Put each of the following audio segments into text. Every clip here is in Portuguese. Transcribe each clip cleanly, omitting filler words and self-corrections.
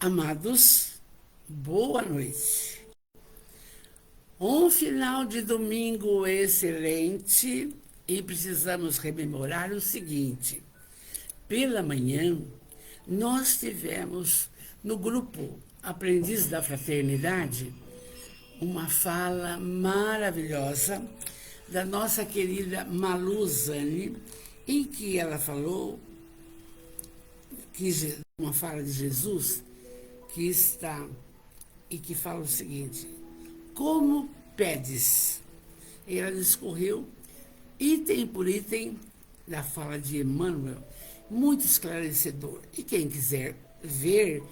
Amados, boa noite. Um final de domingo excelente e precisamos rememorar o seguinte. Pela manhã, nós tivemos no grupo Aprendiz da Fraternidade uma fala maravilhosa da nossa querida Malu Zani, em que ela falou que uma fala de Jesus que está e que fala o seguinte: como pedes? E ela discorreu item por item da fala de Emmanuel, muito esclarecedor. E quem quiser ver,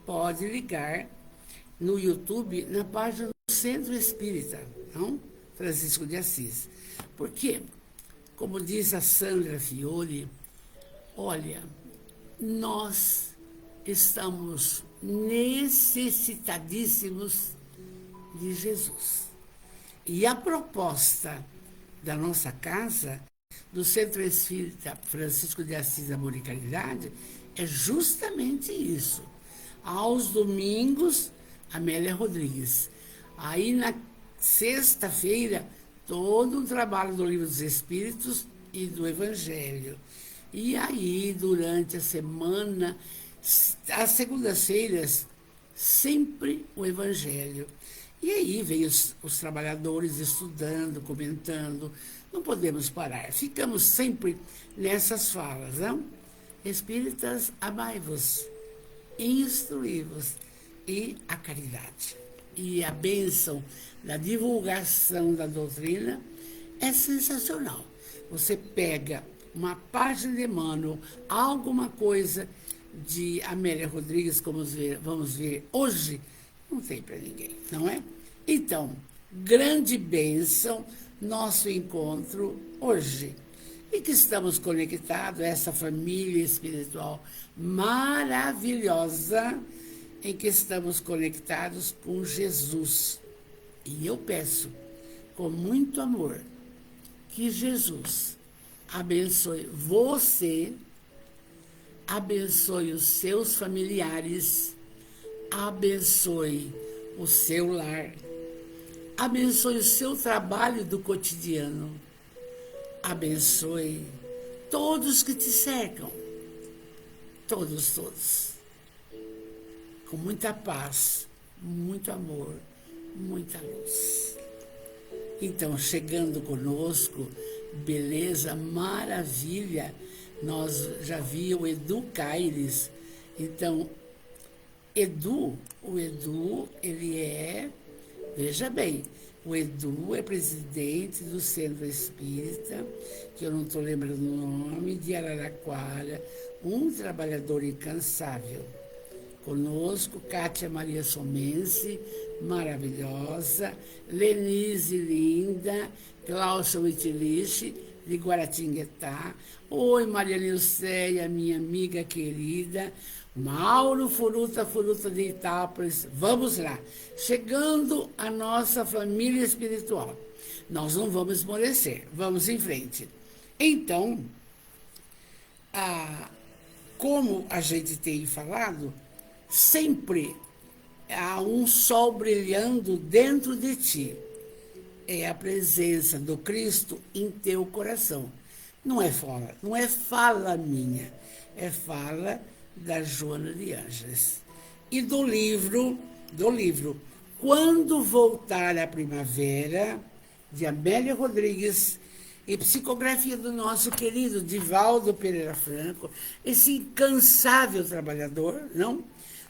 pode ligar no YouTube, na página do Centro Espírita, não? Francisco de Assis. Porque, como diz a Sandra Fiore, olha, nós estamos necessitadíssimos de Jesus. E a proposta da nossa casa, do Centro Espírita Francisco de Assis Amor e Caridade, é justamente isso. Aos domingos, Amélia Rodrigues. Aí na sexta-feira, todo o trabalho do Livro dos Espíritos e do Evangelho. E aí, durante a semana, às segundas-feiras, sempre o Evangelho. E aí vem os trabalhadores estudando, comentando. Não podemos parar. Ficamos sempre nessas falas, não? Espíritas, amai-vos, instruí-vos, e a caridade. E a bênção da divulgação da doutrina é sensacional. Você pega uma página de Emmanuel, alguma coisa de Amélia Rodrigues, como vamos ver hoje, não tem para ninguém, não é? Então, grande bênção, nosso encontro hoje. E que estamos conectados a essa família espiritual maravilhosa, em que estamos conectados com Jesus. E eu peço, com muito amor, que Jesus abençoe você, abençoe os seus familiares, abençoe o seu lar, abençoe o seu trabalho do cotidiano, abençoe todos que te cercam, todos, com muita paz, muito amor, muita luz. Então, chegando conosco, beleza, maravilha, nós já vimos o Edu Caires. Então, o Edu, ele é, veja bem, o Edu é presidente do Centro Espírita, que eu não estou lembrando o nome, de Araraquara, um trabalhador incansável. Conosco, Kátia Maria Somense, maravilhosa, Lenise linda, Cláudia Wittilich, de Guaratinguetá. Oi, Maria Nilceia, minha amiga querida. Mauro Furuta de Itápolis. Vamos lá. Chegando a nossa família espiritual. Nós não vamos esmorecer, vamos em frente. Então, como a gente tem falado, sempre há um sol brilhando dentro de ti. É a presença do Cristo em teu coração. Não é fala minha, é fala da Joana de Ângeles. E do livro Quando Voltar a Primavera, de Amélia Rodrigues, e psicografia do nosso querido Divaldo Pereira Franco, esse incansável trabalhador, não?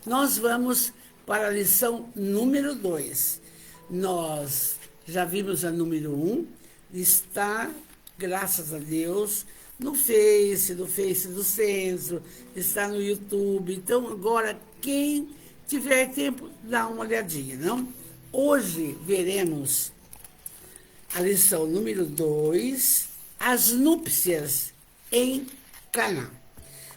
Nós vamos para a lição número 2. Nós já vimos a número 1, está, graças a Deus, no Face do Centro, está no YouTube. Então, agora, quem tiver tempo, dá uma olhadinha, não? Hoje veremos a lição número 2, as núpcias em Caná.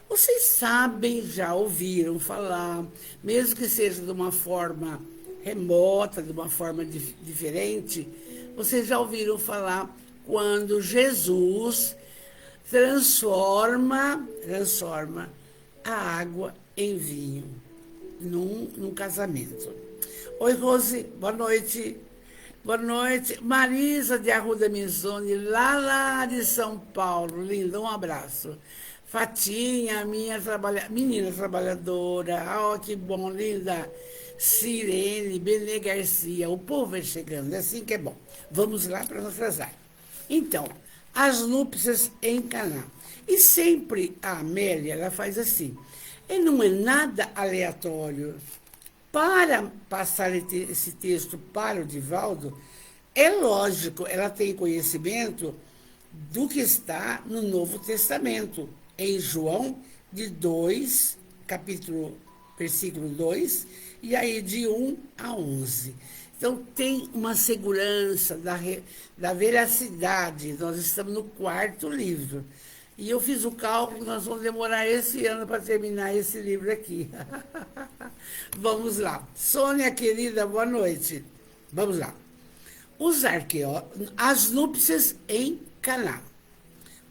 Vocês sabem, já ouviram falar, mesmo que seja de uma forma remota, de uma forma diferente, vocês já ouviram falar quando Jesus transforma a água em vinho. num casamento. Oi, Rose, boa noite. Boa noite. Marisa de Arruda Mizone, lá de São Paulo. Linda, um abraço. Fatinha, menina trabalhadora. Oh, que bom, linda. Sirene, Benê Garcia. O povo vai chegando, é assim que é bom. Vamos lá para não atrasar. Então, as núpcias em Caná. E sempre a Amélia, ela faz assim. E não é nada aleatório. Para passar esse texto para o Divaldo, é lógico, ela tem conhecimento do que está no Novo Testamento, em João de 2, capítulo, versículo 2, e aí de 1 a 11. Então, tem uma segurança da veracidade. Nós estamos no 4º livro. E eu fiz o cálculo que nós vamos demorar esse ano para terminar esse livro aqui. Vamos lá. Sônia, querida, boa noite. Vamos lá. As núpcias em Caná.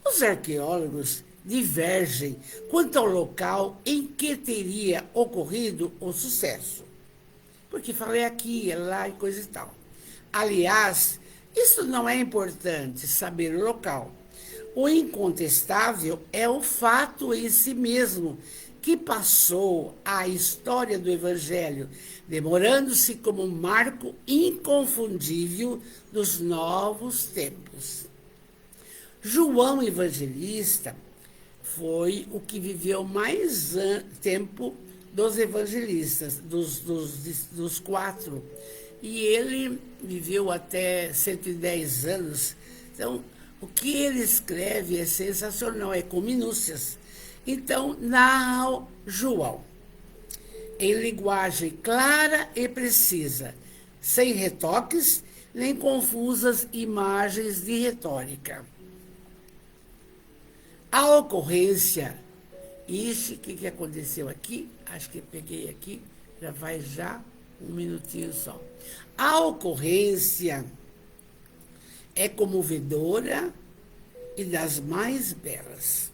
Os arqueólogos divergem quanto ao local em que teria ocorrido o sucesso. Porque falei aqui, lá e coisa e tal. Aliás, isso não é importante, saber o local. O incontestável é o fato em si mesmo, que passou à história do Evangelho, demorando-se como um marco inconfundível dos novos tempos. João Evangelista foi o que viveu mais tempo dos evangelistas, dos 4. E ele viveu até 110 anos. Então, o que ele escreve é sensacional, é com minúcias. Então, narra João, em linguagem clara e precisa, sem retoques nem confusas imagens de retórica. A ocorrência, isso, o que aconteceu aqui? Acho que peguei aqui, já vai um minutinho só. A ocorrência é comovedora e das mais belas.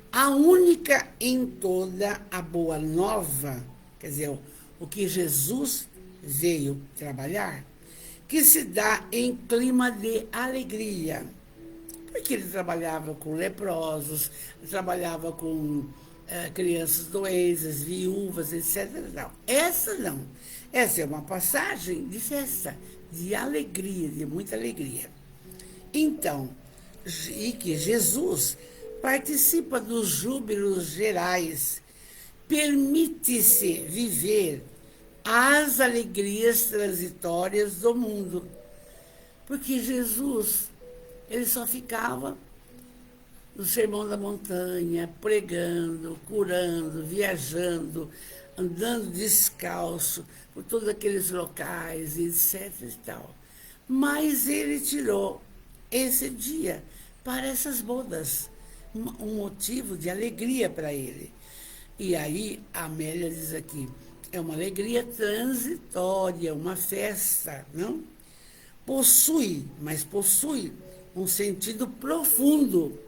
A única em toda a boa nova, quer dizer, o que Jesus veio trabalhar, que se dá em clima de alegria. Porque ele trabalhava com leprosos, trabalhava com crianças doentes, viúvas, etc. Não. Essa não. Essa é uma passagem de festa, de alegria, de muita alegria. Então, e que Jesus participa dos júbilos gerais, permite-se viver as alegrias transitórias do mundo. Porque Jesus, ele só ficava no Sermão da Montanha, pregando, curando, viajando, andando descalço por todos aqueles locais, etc. e tal. Mas ele tirou esse dia para essas bodas, um motivo de alegria para ele. E aí a Amélia diz aqui, é uma alegria transitória, uma festa, não? Possui um sentido profundo,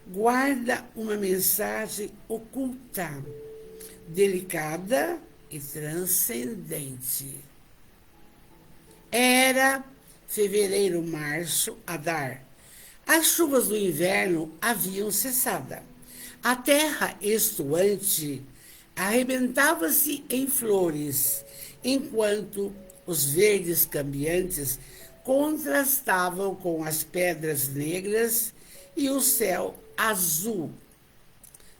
guarda uma mensagem oculta, delicada e transcendente. Era fevereiro, março a dar. As chuvas do inverno haviam cessado. A terra estuante arrebentava-se em flores, enquanto os verdes cambiantes contrastavam com as pedras negras e o céu azul.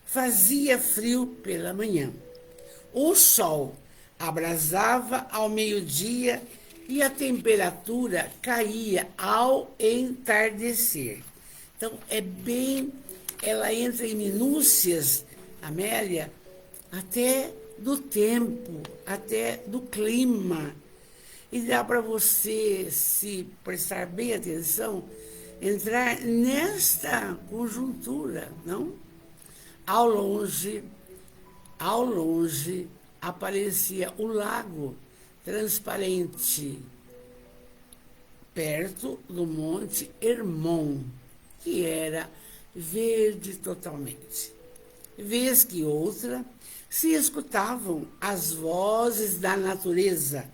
Fazia frio pela manhã. O sol abrasava ao meio-dia e a temperatura caía ao entardecer. Então, ela entra em minúcias, Amélia, até do tempo, até do clima. E dá para você, se prestar bem atenção, entrar nesta conjuntura, não? Ao longe, aparecia o lago transparente, perto do Monte Hermon, que era verde totalmente. vez que outra se escutavam as vozes da natureza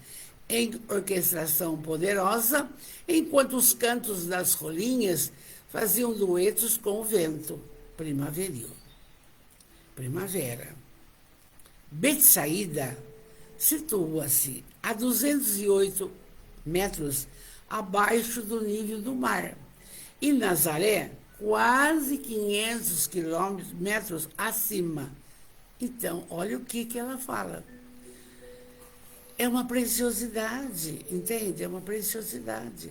em orquestração poderosa, enquanto os cantos das rolinhas faziam duetos com o vento primaveril. Primavera. Betsaída situa-se a 208 metros abaixo do nível do mar e Nazaré quase 500 metros acima. Então, olha o que ela fala. É uma preciosidade, entende? É uma preciosidade.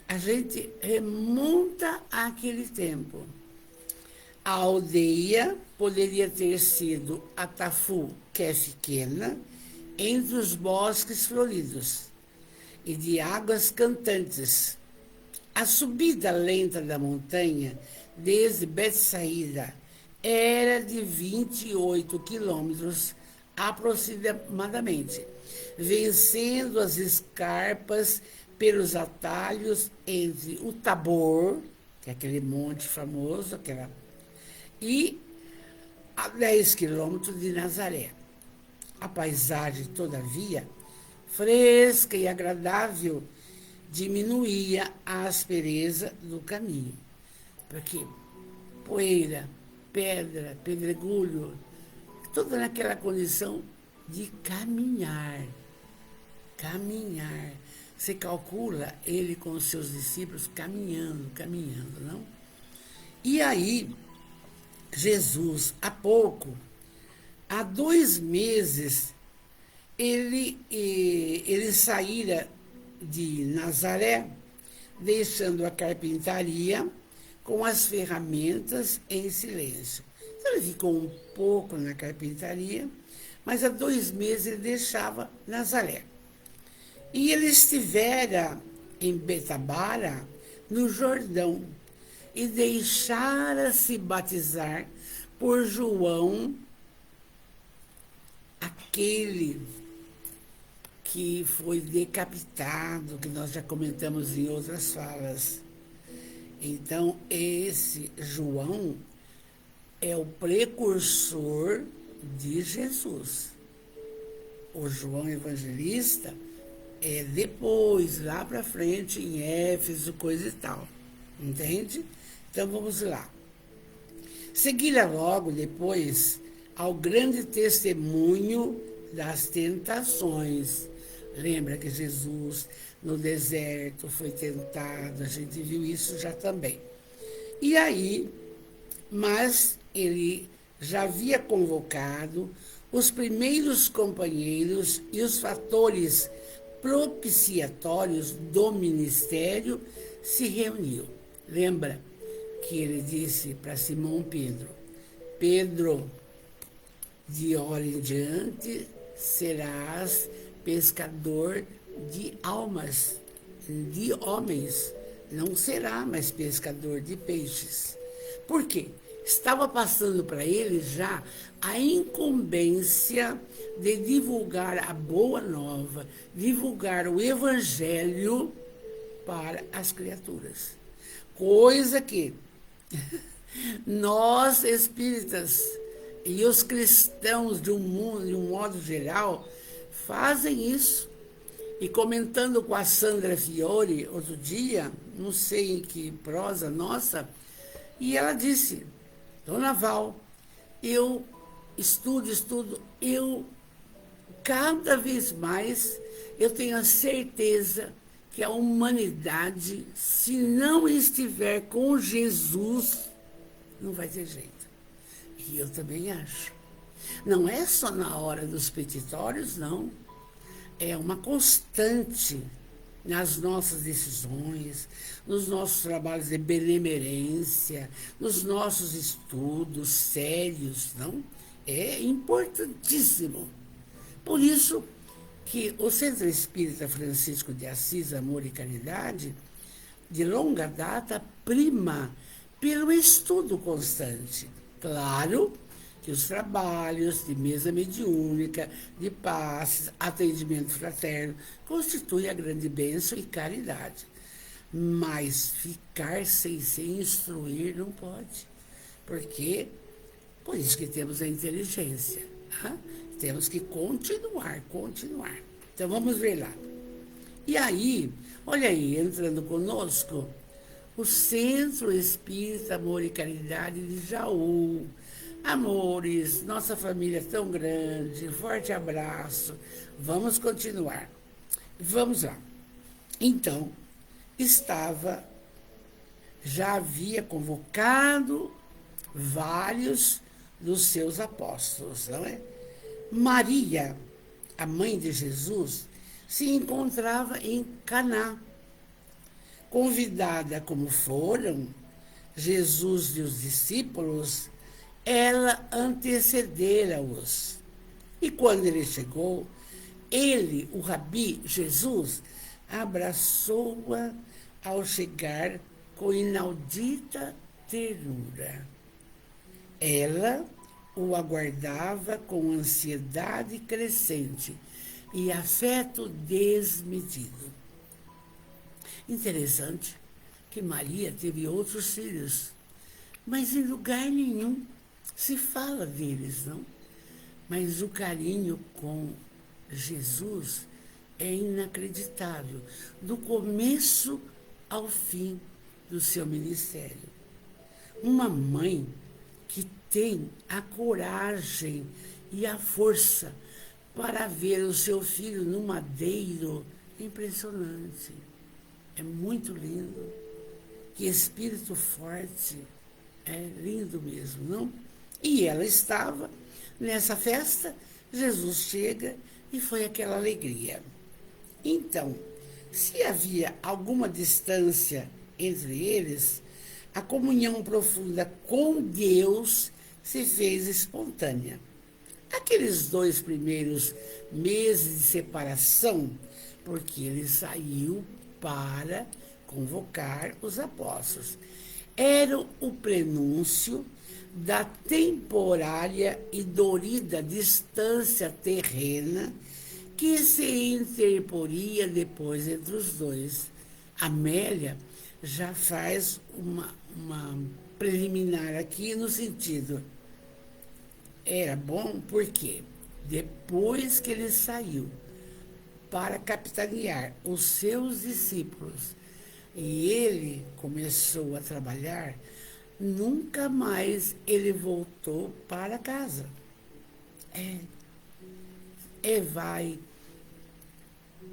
A gente remonta àquele tempo. A aldeia poderia ter sido Atafu, que é pequena, entre os bosques floridos e de águas cantantes. A subida lenta da montanha, desde Betsaída, era de 28 quilômetros aproximadamente, vencendo as escarpas pelos atalhos entre o Tabor, que é aquele monte famoso, e a 10 quilômetros de Nazaré. A paisagem, todavia, fresca e agradável, diminuía a aspereza do caminho. Porque poeira, pedra, pedregulho, toda naquela condição de caminhar. Caminhar. Você calcula ele com os seus discípulos caminhando, não? E aí, Jesus, há 2 meses, ele saíra de Nazaré, deixando a carpintaria com as ferramentas em silêncio. Então, ele ficou um pouco na carpintaria, mas há 2 meses ele deixava Nazaré. E ele estivera em Betabara, no Jordão, e deixara-se batizar por João, aquele que foi decapitado, que nós já comentamos em outras falas. Então, esse João é o precursor de Jesus. O João Evangelista é depois, lá para frente, em Éfeso, coisa e tal. Entende? Então, vamos lá. Seguira logo depois ao grande testemunho das tentações. Lembra que Jesus, no deserto, foi tentado, a gente viu isso já também. E aí, mas ele já havia convocado os primeiros companheiros e os fatores propiciatórios do ministério se reuniu. Lembra que ele disse para Simão Pedro: Pedro, de hora em diante serás pescador de almas, de homens, não será mais pescador de peixes. Por quê? Estava passando para ele já a incumbência de divulgar a boa nova, divulgar o evangelho para as criaturas. Coisa que nós espíritas e os cristãos de um modo geral fazem isso. E comentando com a Sandra Fiore outro dia, não sei em que prosa nossa, e ela disse: Dona Val, eu estudo, eu cada vez mais eu tenho a certeza que a humanidade, se não estiver com Jesus, não vai ter jeito. E eu também acho. Não é só na hora dos petitórios, não. É uma constante nas nossas decisões, nos nossos trabalhos de benemerência, nos nossos estudos sérios, não? É importantíssimo. Por isso que o Centro Espírita Francisco de Assis, Amor e Caridade, de longa data, prima pelo estudo constante. Claro que os trabalhos de mesa mediúnica, de passes, atendimento fraterno, constituem a grande bênção e caridade. Mas ficar sem se instruir não pode. Porque Por isso que temos a inteligência. Tá? Temos que continuar. Então vamos ver lá. E aí, olha aí, entrando conosco, o Centro Espírita Amor e Caridade de Jaú. Amores, nossa família é tão grande, forte abraço. Vamos continuar. Vamos lá. Então, já havia convocado vários dos seus apóstolos, não é? Maria, a mãe de Jesus, se encontrava em Caná. Convidada como foram Jesus e os discípulos, ela antecedera-os. E quando ele chegou, o Rabi, Jesus, abraçou-a ao chegar com inaudita ternura. Ela o aguardava com ansiedade crescente e afeto desmedido. Interessante que Maria teve outros filhos, mas em lugar nenhum se fala deles, não? Mas o carinho com Jesus é inacreditável, do começo ao fim do seu ministério. Uma mãe que tem a coragem e a força para ver o seu filho no madeiro, impressionante. É muito lindo. Que espírito forte. É lindo mesmo, não? E ela estava nessa festa, Jesus chega e foi aquela alegria. Então, se havia alguma distância entre eles, a comunhão profunda com Deus se fez espontânea. Aqueles 2 primeiros meses de separação, porque ele saiu para convocar os apóstolos, era o prenúncio da temporária e dorida distância terrena que se interporia depois entre os dois. Amélia já faz uma preliminar aqui no sentido, era bom porque depois que ele saiu para capitanear os seus discípulos e ele começou a trabalhar, nunca mais ele voltou para casa. Vai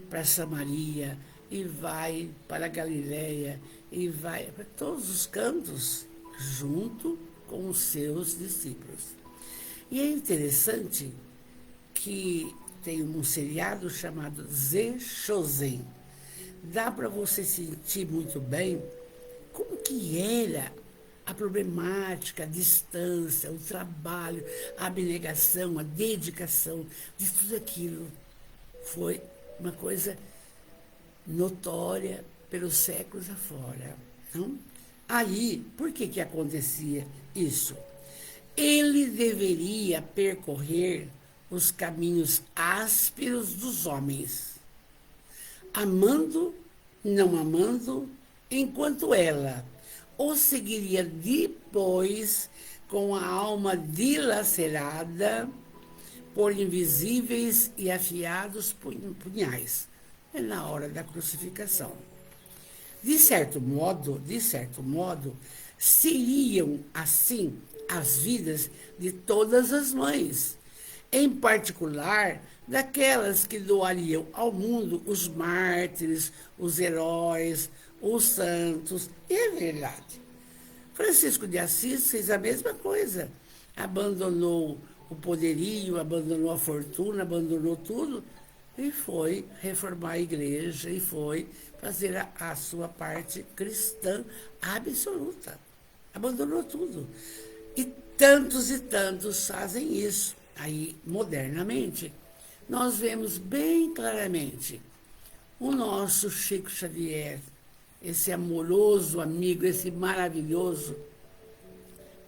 para Samaria, e vai para a Galileia, e vai para todos os cantos, junto com os seus discípulos. E é interessante que tem um seriado chamado Zé Chosen. Dá para você sentir muito bem como que era a problemática, a distância, o trabalho, a abnegação, a dedicação de tudo aquilo. Foi uma coisa notória pelos séculos afora. Não? Aí, por que acontecia isso? Ele deveria percorrer os caminhos ásperos dos homens, amando, não amando, enquanto ela o seguiria depois com a alma dilacerada por invisíveis e afiados punhais. É na hora da crucificação. De certo modo, seriam assim as vidas de todas as mães, em particular daquelas que doariam ao mundo os mártires, os heróis, os santos. E é verdade. Francisco de Assis fez a mesma coisa. Abandonou o poderio, abandonou a fortuna, abandonou tudo e foi reformar a igreja e foi fazer a sua parte cristã absoluta. Abandonou tudo. E tantos fazem isso. Aí, modernamente, nós vemos bem claramente o nosso Chico Xavier, esse amoroso amigo, esse maravilhoso.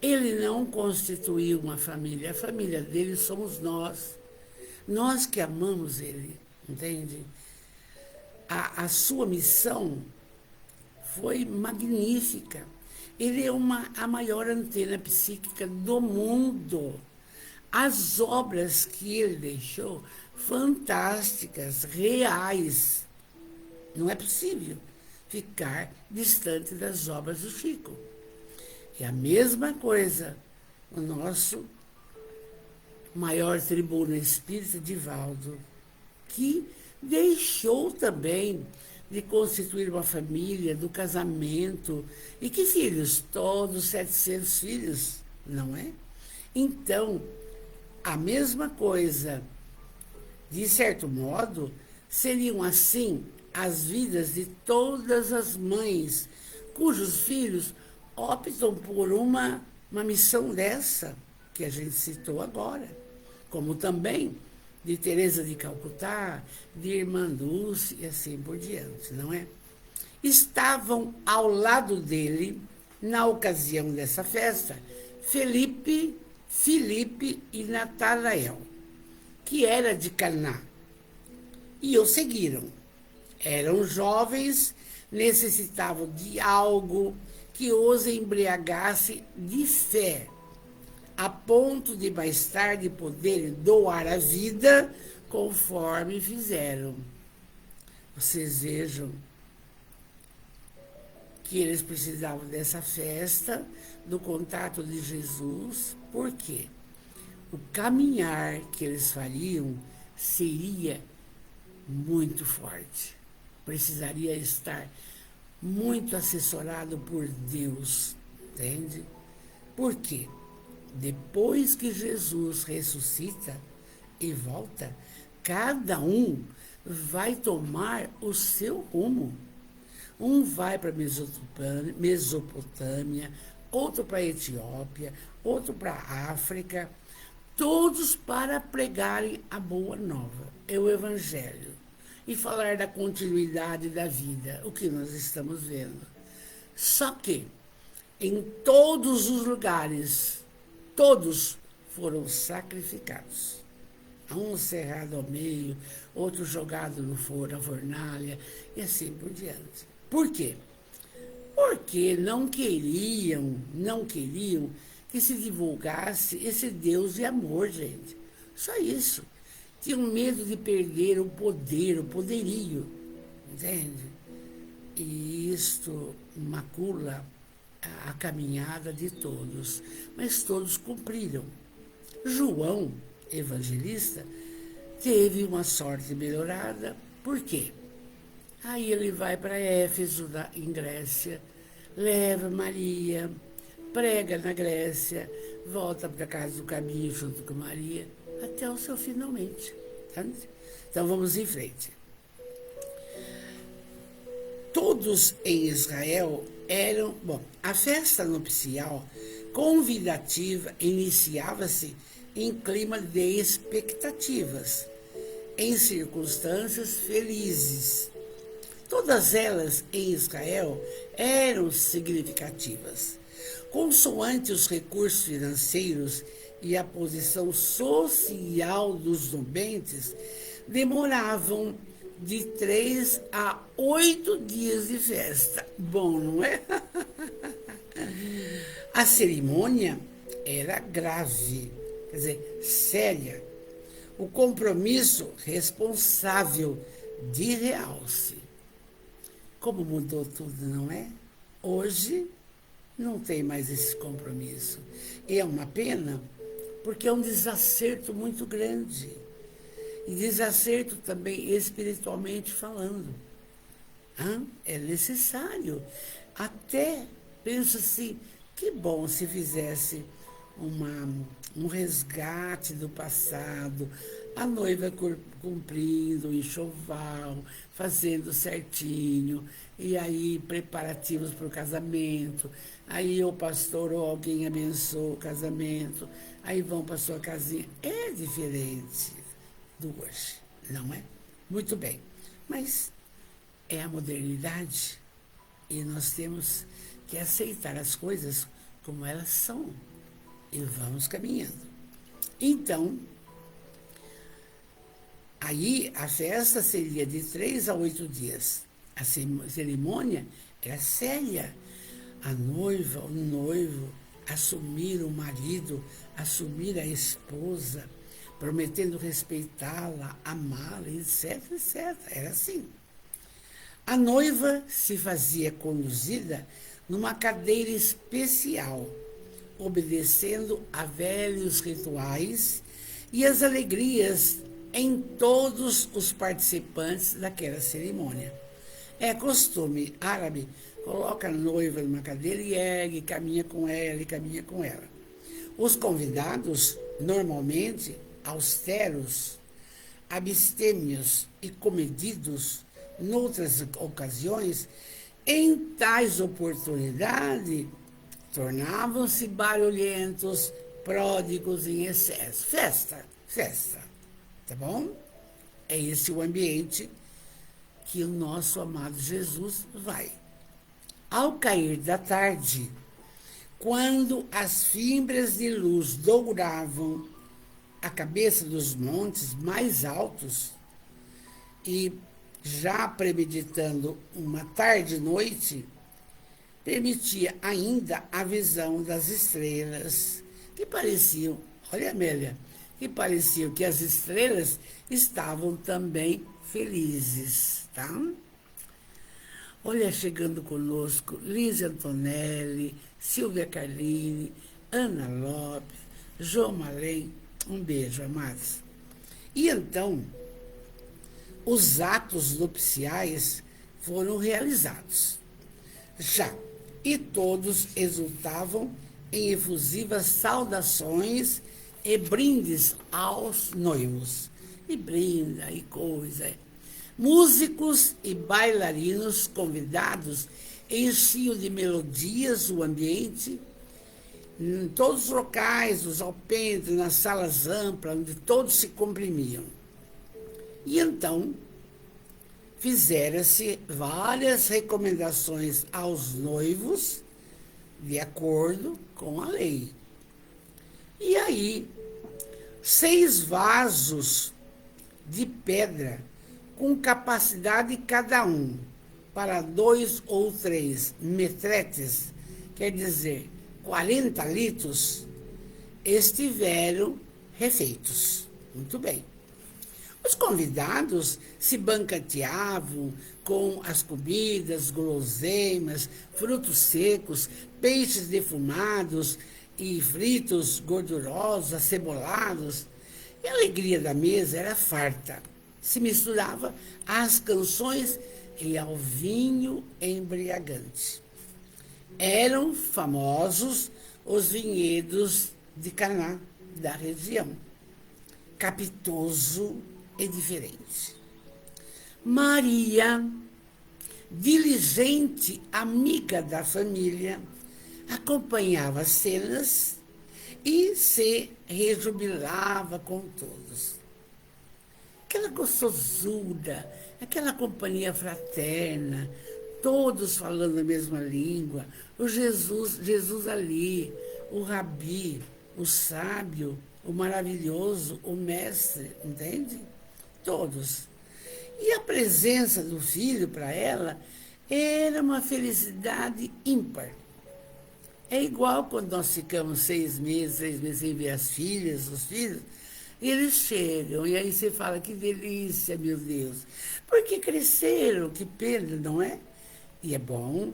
Ele não constituiu uma família, a família dele somos nós que amamos ele, entende? A sua missão foi magnífica. Ele é a maior antena psíquica do mundo. As obras que ele deixou, fantásticas, reais. Não é possível ficar distante das obras do Chico. É a mesma coisa o nosso maior tribuno espírita, Divaldo, que deixou também de constituir uma família, do casamento. E que filhos? Todos 700 filhos, não é? Então, a mesma coisa, de certo modo, seriam assim as vidas de todas as mães cujos filhos optam por uma missão dessa que a gente citou agora, como também de Teresa de Calcutá, de Irmã Dulce e assim por diante, não é? Estavam ao lado dele, na ocasião dessa festa, Felipe e Natanael, que era de Caná, e o seguiram. Eram jovens, necessitavam de algo que os embriagasse de fé, a ponto de mais tarde poderem doar a vida conforme fizeram. Vocês vejam que eles precisavam dessa festa, do contato de Jesus, porque o caminhar que eles fariam seria muito forte. Precisaria estar muito assessorado por Deus, entende? Por quê? Depois que Jesus ressuscita e volta, cada um vai tomar o seu rumo. Um vai para Mesopotâmia, outro para a Etiópia, outro para a África, todos para pregarem a boa nova, é o Evangelho, e falar da continuidade da vida, o que nós estamos vendo. Só que, em todos os lugares, todos foram sacrificados. Um cerrado ao meio, outro jogado na fornalha, e assim por diante. Por quê? Porque não queriam que se divulgasse esse Deus de amor, gente. Só isso. Tinham medo de perder o poder, o poderio, entende? E isto macula a caminhada de todos, mas todos cumpriram. João, evangelista, teve uma sorte melhorada. Por quê? Aí ele vai para Éfeso, em Grécia, leva Maria, prega na Grécia, volta para a casa do caminho junto com Maria, até o seu finalmente. Então vamos em frente. Todos em Israel eram... Bom, a festa nupcial convidativa iniciava-se em clima de expectativas, em circunstâncias felizes. Todas elas em Israel eram significativas. Consoante os recursos financeiros e a posição social dos nubentes, demoravam de 3 a 8 dias de festa. Bom, não é? A cerimônia era grave, quer dizer, séria. O compromisso responsável de realce. Como mudou tudo, não é? Hoje não tem mais esse compromisso. E é uma pena, porque é um desacerto muito grande. E desacerto também espiritualmente falando. É necessário. Até penso assim, que bom se fizesse um resgate do passado, a noiva cumprindo o enxoval, fazendo certinho, e aí preparativos para o casamento, aí o pastor ou alguém abençoa o casamento, aí vão para a sua casinha. É diferente do hoje, não é? Muito bem, mas é a modernidade e nós temos que aceitar as coisas como elas são e vamos caminhando. Então, aí a festa seria de 3 a 8 dias. A cerimônia era séria. a noiva, o noivo, assumir o marido, assumir a esposa, prometendo respeitá-la, amá-la, etc, etc. Era assim. A noiva se fazia conduzida numa cadeira especial, obedecendo a velhos rituais e as alegrias em todos os participantes daquela cerimônia. É costume árabe, coloca a noiva numa cadeira e ergue, caminha com ela e caminha com ela. Os convidados, normalmente austeros, abstêmios e comedidos, noutras ocasiões, em tais oportunidades, tornavam-se barulhentos, pródigos em excesso. Festa, festa, tá bom? É esse o ambiente que o nosso amado Jesus vai. Ao cair da tarde, quando as fimbras de luz douravam a cabeça dos montes mais altos, e já premeditando uma tarde e noite, permitia ainda a visão das estrelas, que pareciam, olha Amélia, que pareciam que as estrelas estavam também felizes, tá? Olha, chegando conosco, Lígia Antonelli, Silvia Carlini, Ana Lopes, João Malém, um beijo, amados. E então, os atos nupciais foram realizados. Já, e todos exultavam em efusivas saudações e brindes aos noivos. E brinda, e coisa. Músicos e bailarinos convidados enchiam de melodias o ambiente, em todos os locais, os alpendres, nas salas amplas, onde todos se comprimiam. E então, fizeram-se várias recomendações aos noivos, de acordo com a lei. E aí, 6 vasos de pedra, com capacidade cada um, para 2 ou 3 metretes, quer dizer, 40 litros, estiveram refeitos. Muito bem. Os convidados se banqueteavam com as comidas, guloseimas, frutos secos, peixes defumados e fritos gordurosos, acebolados. E a alegria da mesa era farta. Se misturava às canções e ao vinho embriagante. Eram famosos os vinhedos de Caná, da região. Capitoso e diferente. Maria, diligente amiga da família, acompanhava as cenas e se rejubilava com todos. Aquela gostosura, aquela companhia fraterna, todos falando a mesma língua, o Jesus ali, o Rabi, o sábio, o maravilhoso, o mestre, entende? Todos. E a presença do filho para ela era uma felicidade ímpar. É igual quando nós ficamos 6 meses sem ver as filhas, os filhos, e eles chegam, e aí você fala, que delícia, meu Deus. Porque cresceram, que pena, não é? E é bom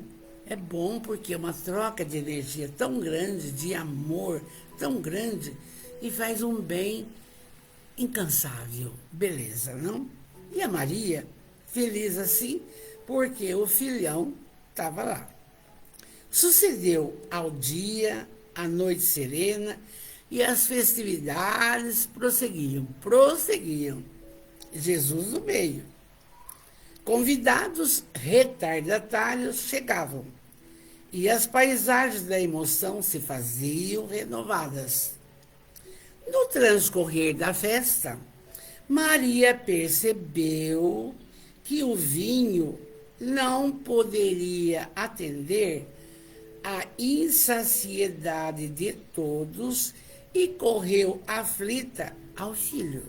porque é uma troca de energia tão grande, de amor tão grande, e faz um bem incansável. Beleza, não? E a Maria, feliz assim, porque o filhão estava lá. Sucedeu ao dia, a noite serena, e as festividades prosseguiam. Jesus no meio. Convidados retardatários chegavam, e as paisagens da emoção se faziam renovadas. No transcorrer da festa, Maria percebeu que o vinho não poderia atender à insaciedade de todos e correu aflita ao filho.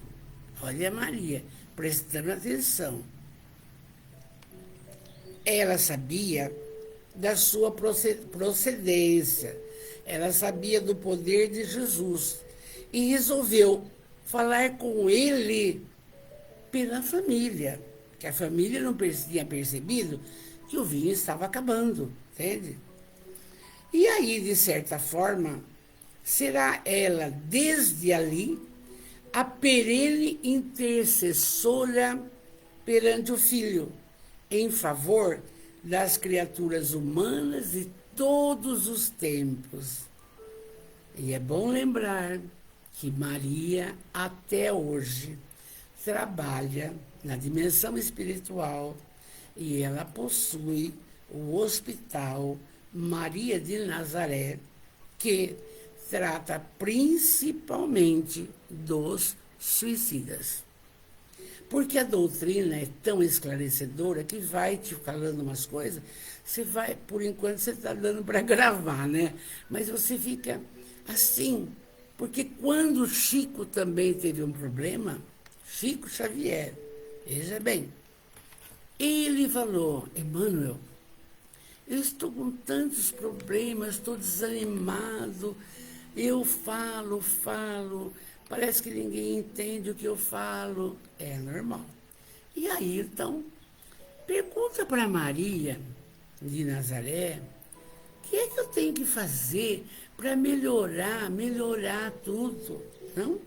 Olha Maria, prestando atenção. Ela sabia da sua procedência. Ela sabia do poder de Jesus e resolveu falar com ele pela família, que a família não tinha percebido que o vinho estava acabando, entende? E aí, de certa forma, será ela, desde ali, a perene intercessora perante o Filho, em favor das criaturas humanas de todos os tempos. E é bom lembrar que Maria, até hoje, trabalha na dimensão espiritual e ela possui o Hospital Maria de Nazaré, que trata principalmente dos suicidas. Porque a doutrina é tão esclarecedora que vai te falando umas coisas, você vai, por enquanto, você está dando para gravar, né? Mas você fica assim, porque quando o Chico também teve um problema, Chico Xavier, veja bem, ele falou, Emmanuel, eu estou com tantos problemas, estou desanimado, eu falo, parece que ninguém entende o que eu falo. É normal. E aí, então, pergunta para Maria de Nazaré, o que é que eu tenho que fazer para melhorar tudo, não?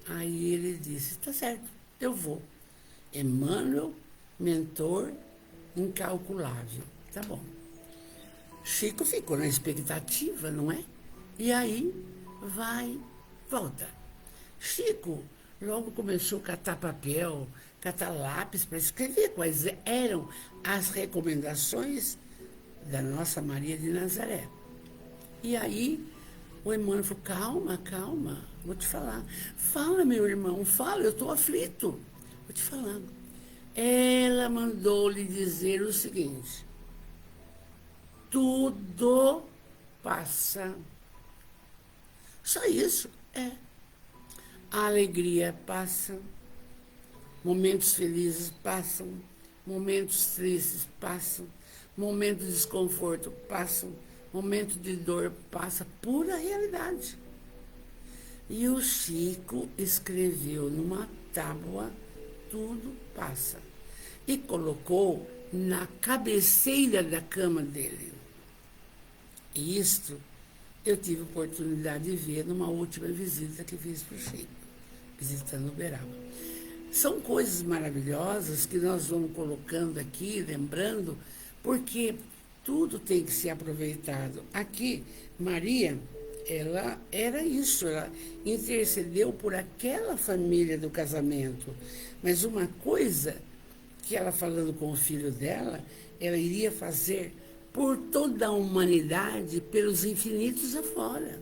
Aí ele disse, tá certo, eu vou. Emmanuel, mentor incalculável. Tá bom. Chico ficou na expectativa, não é? E aí, volta. Chico logo começou a catar papel, catar lápis para escrever quais eram as recomendações da nossa Maria de Nazaré. E aí, o Emmanuel falou, calma, vou te falar. Fala, meu irmão, fala, eu estou aflito. Vou te falar. Ela mandou-lhe dizer o seguinte, tudo passa. Só isso, é. A alegria passa, momentos felizes passam, momentos tristes passam, momentos de desconforto passam, momentos de dor passa, pura realidade. E o Chico escreveu numa tábua, tudo passa, e colocou na cabeceira da cama dele. E isto eu tive oportunidade de ver numa última visita que fiz para o Chico, visitando Uberaba. São coisas maravilhosas que nós vamos colocando aqui, lembrando, porque tudo tem que ser aproveitado. Aqui, Maria, ela era isso, ela intercedeu por aquela família do casamento. Mas uma coisa que ela falando com o filho dela, ela iria fazer por toda a humanidade, pelos infinitos afora.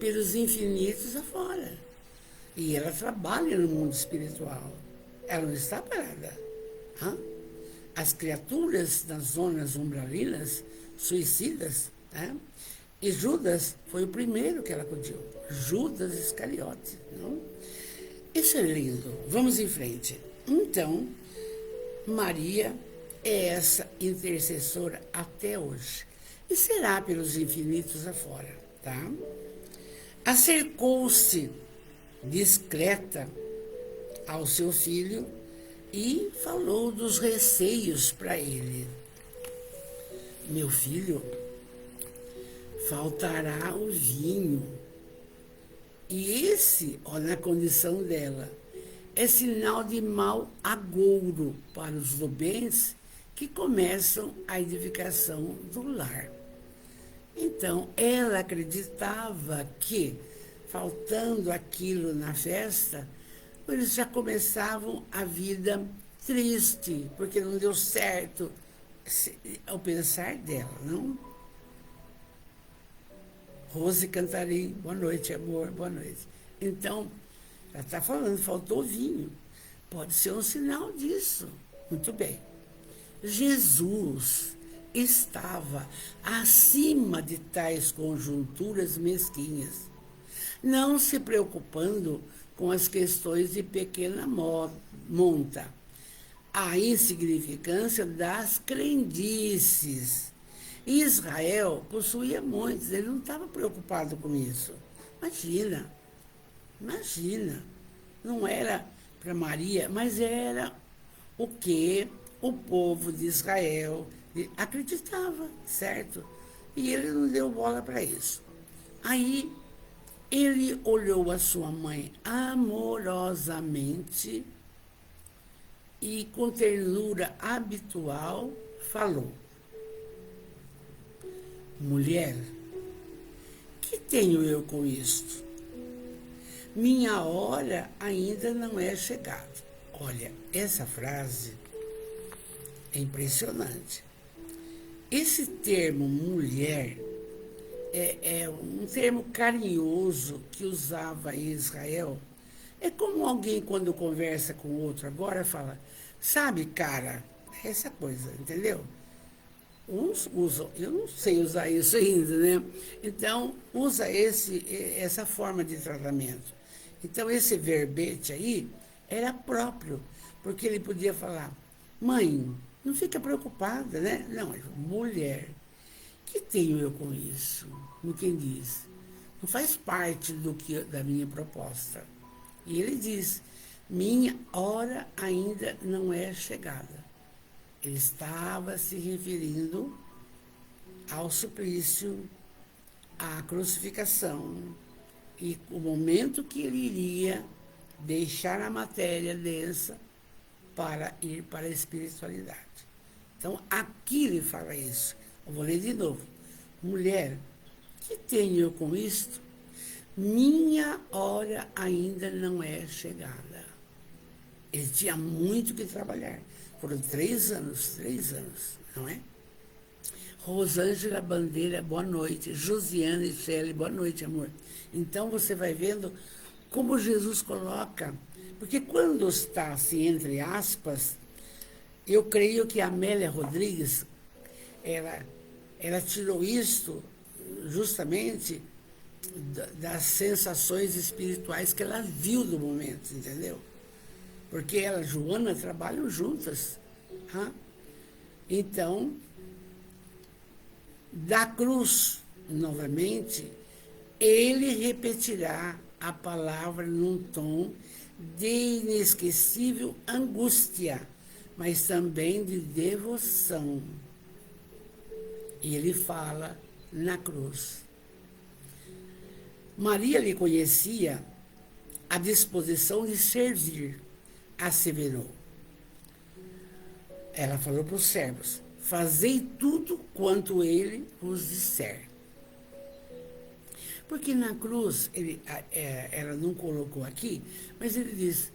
Pelos infinitos afora. E ela trabalha no mundo espiritual. Ela não está parada. Hã? As criaturas das zonas umbralinas, suicidas, né? E Judas foi o primeiro que ela acudiu. Judas Iscariote. Não? Isso é lindo. Vamos em frente. Então, Maria é essa intercessora até hoje. E será pelos infinitos afora, tá? Acercou-se discreta ao seu filho e falou dos receios para ele. Meu filho, faltará o vinho. E esse, olha a condição dela, é sinal de mau agouro para os lobens que começam a edificação do lar. Então, ela acreditava que, faltando aquilo na festa, eles já começavam a vida triste, porque não deu certo, ao pensar dela, não? Rose Cantarim, boa noite, amor, boa noite. Então, ela está falando, faltou vinho. Pode ser um sinal disso. Muito bem. Jesus estava acima de tais conjunturas mesquinhas, não se preocupando com as questões de pequena monta. a insignificância das crendices. Israel possuía muitos, ele não estava preocupado com isso. Imagina, imagina. Não era para Maria, mas era o que o povo de Israel acreditava, certo? E ele não deu bola para isso. Aí ele olhou a sua mãe amorosamente e, com ternura habitual, falou: mulher, que tenho eu com isto? Minha hora ainda não é chegada. Olha, essa frase é impressionante. Esse termo mulher é um termo carinhoso que usava em Israel. É como alguém, quando conversa com outro agora, fala, sabe, cara, essa coisa, entendeu? Uns usam, eu não sei usar isso ainda, né? Então, usa essa forma de tratamento. Então, esse verbete aí era próprio, porque ele podia falar, mãe, não fica preocupada, né? Não, mulher, que tenho eu com isso? Como quem diz, não faz parte da minha proposta. E ele diz, minha hora ainda não é chegada. Ele estava se referindo ao suplício, à crucificação e o momento que ele iria deixar a matéria densa para ir para a espiritualidade. Então, aqui ele fala isso. Eu vou ler de novo. Mulher, que tenho eu com isto? Minha hora ainda não é chegada. Ele tinha muito que trabalhar. Foram 3 anos, não é? Rosângela Bandeira, boa noite. Josiane Shelley, boa noite, amor. Então, você vai vendo como Jesus coloca, porque quando está assim, entre aspas, eu creio que a Amélia Rodrigues, ela tirou isto justamente das sensações espirituais que ela viu do momento, entendeu? Porque ela e Joana trabalham juntas. Hein? Então, da cruz, novamente, ele repetirá a palavra num tom de inesquecível angústia, mas também de devoção. E ele fala na cruz. Maria lhe conhecia a disposição de servir, asseverou. Ela falou para os servos, fazei tudo quanto ele vos disser. Porque na cruz, ela não colocou aqui, mas ele diz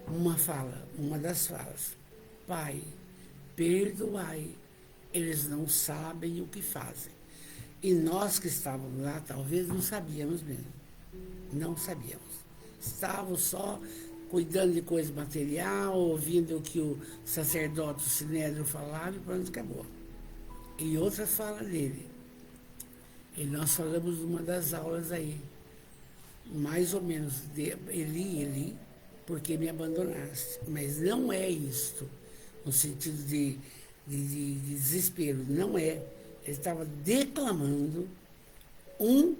uma das falas, Pai, perdoai, eles não sabem o que fazem. E nós que estávamos lá, talvez não sabíamos mesmo. Não sabíamos. Estávamos só cuidando de coisa material, ouvindo o que o sacerdote, o sinédrio falava e pronto, acabou. E outra fala dele. E nós falamos numa das aulas aí, mais ou menos, de Eli, porque me abandonaste. Mas não é isto, no sentido de desespero, não é. Ele estava declamando um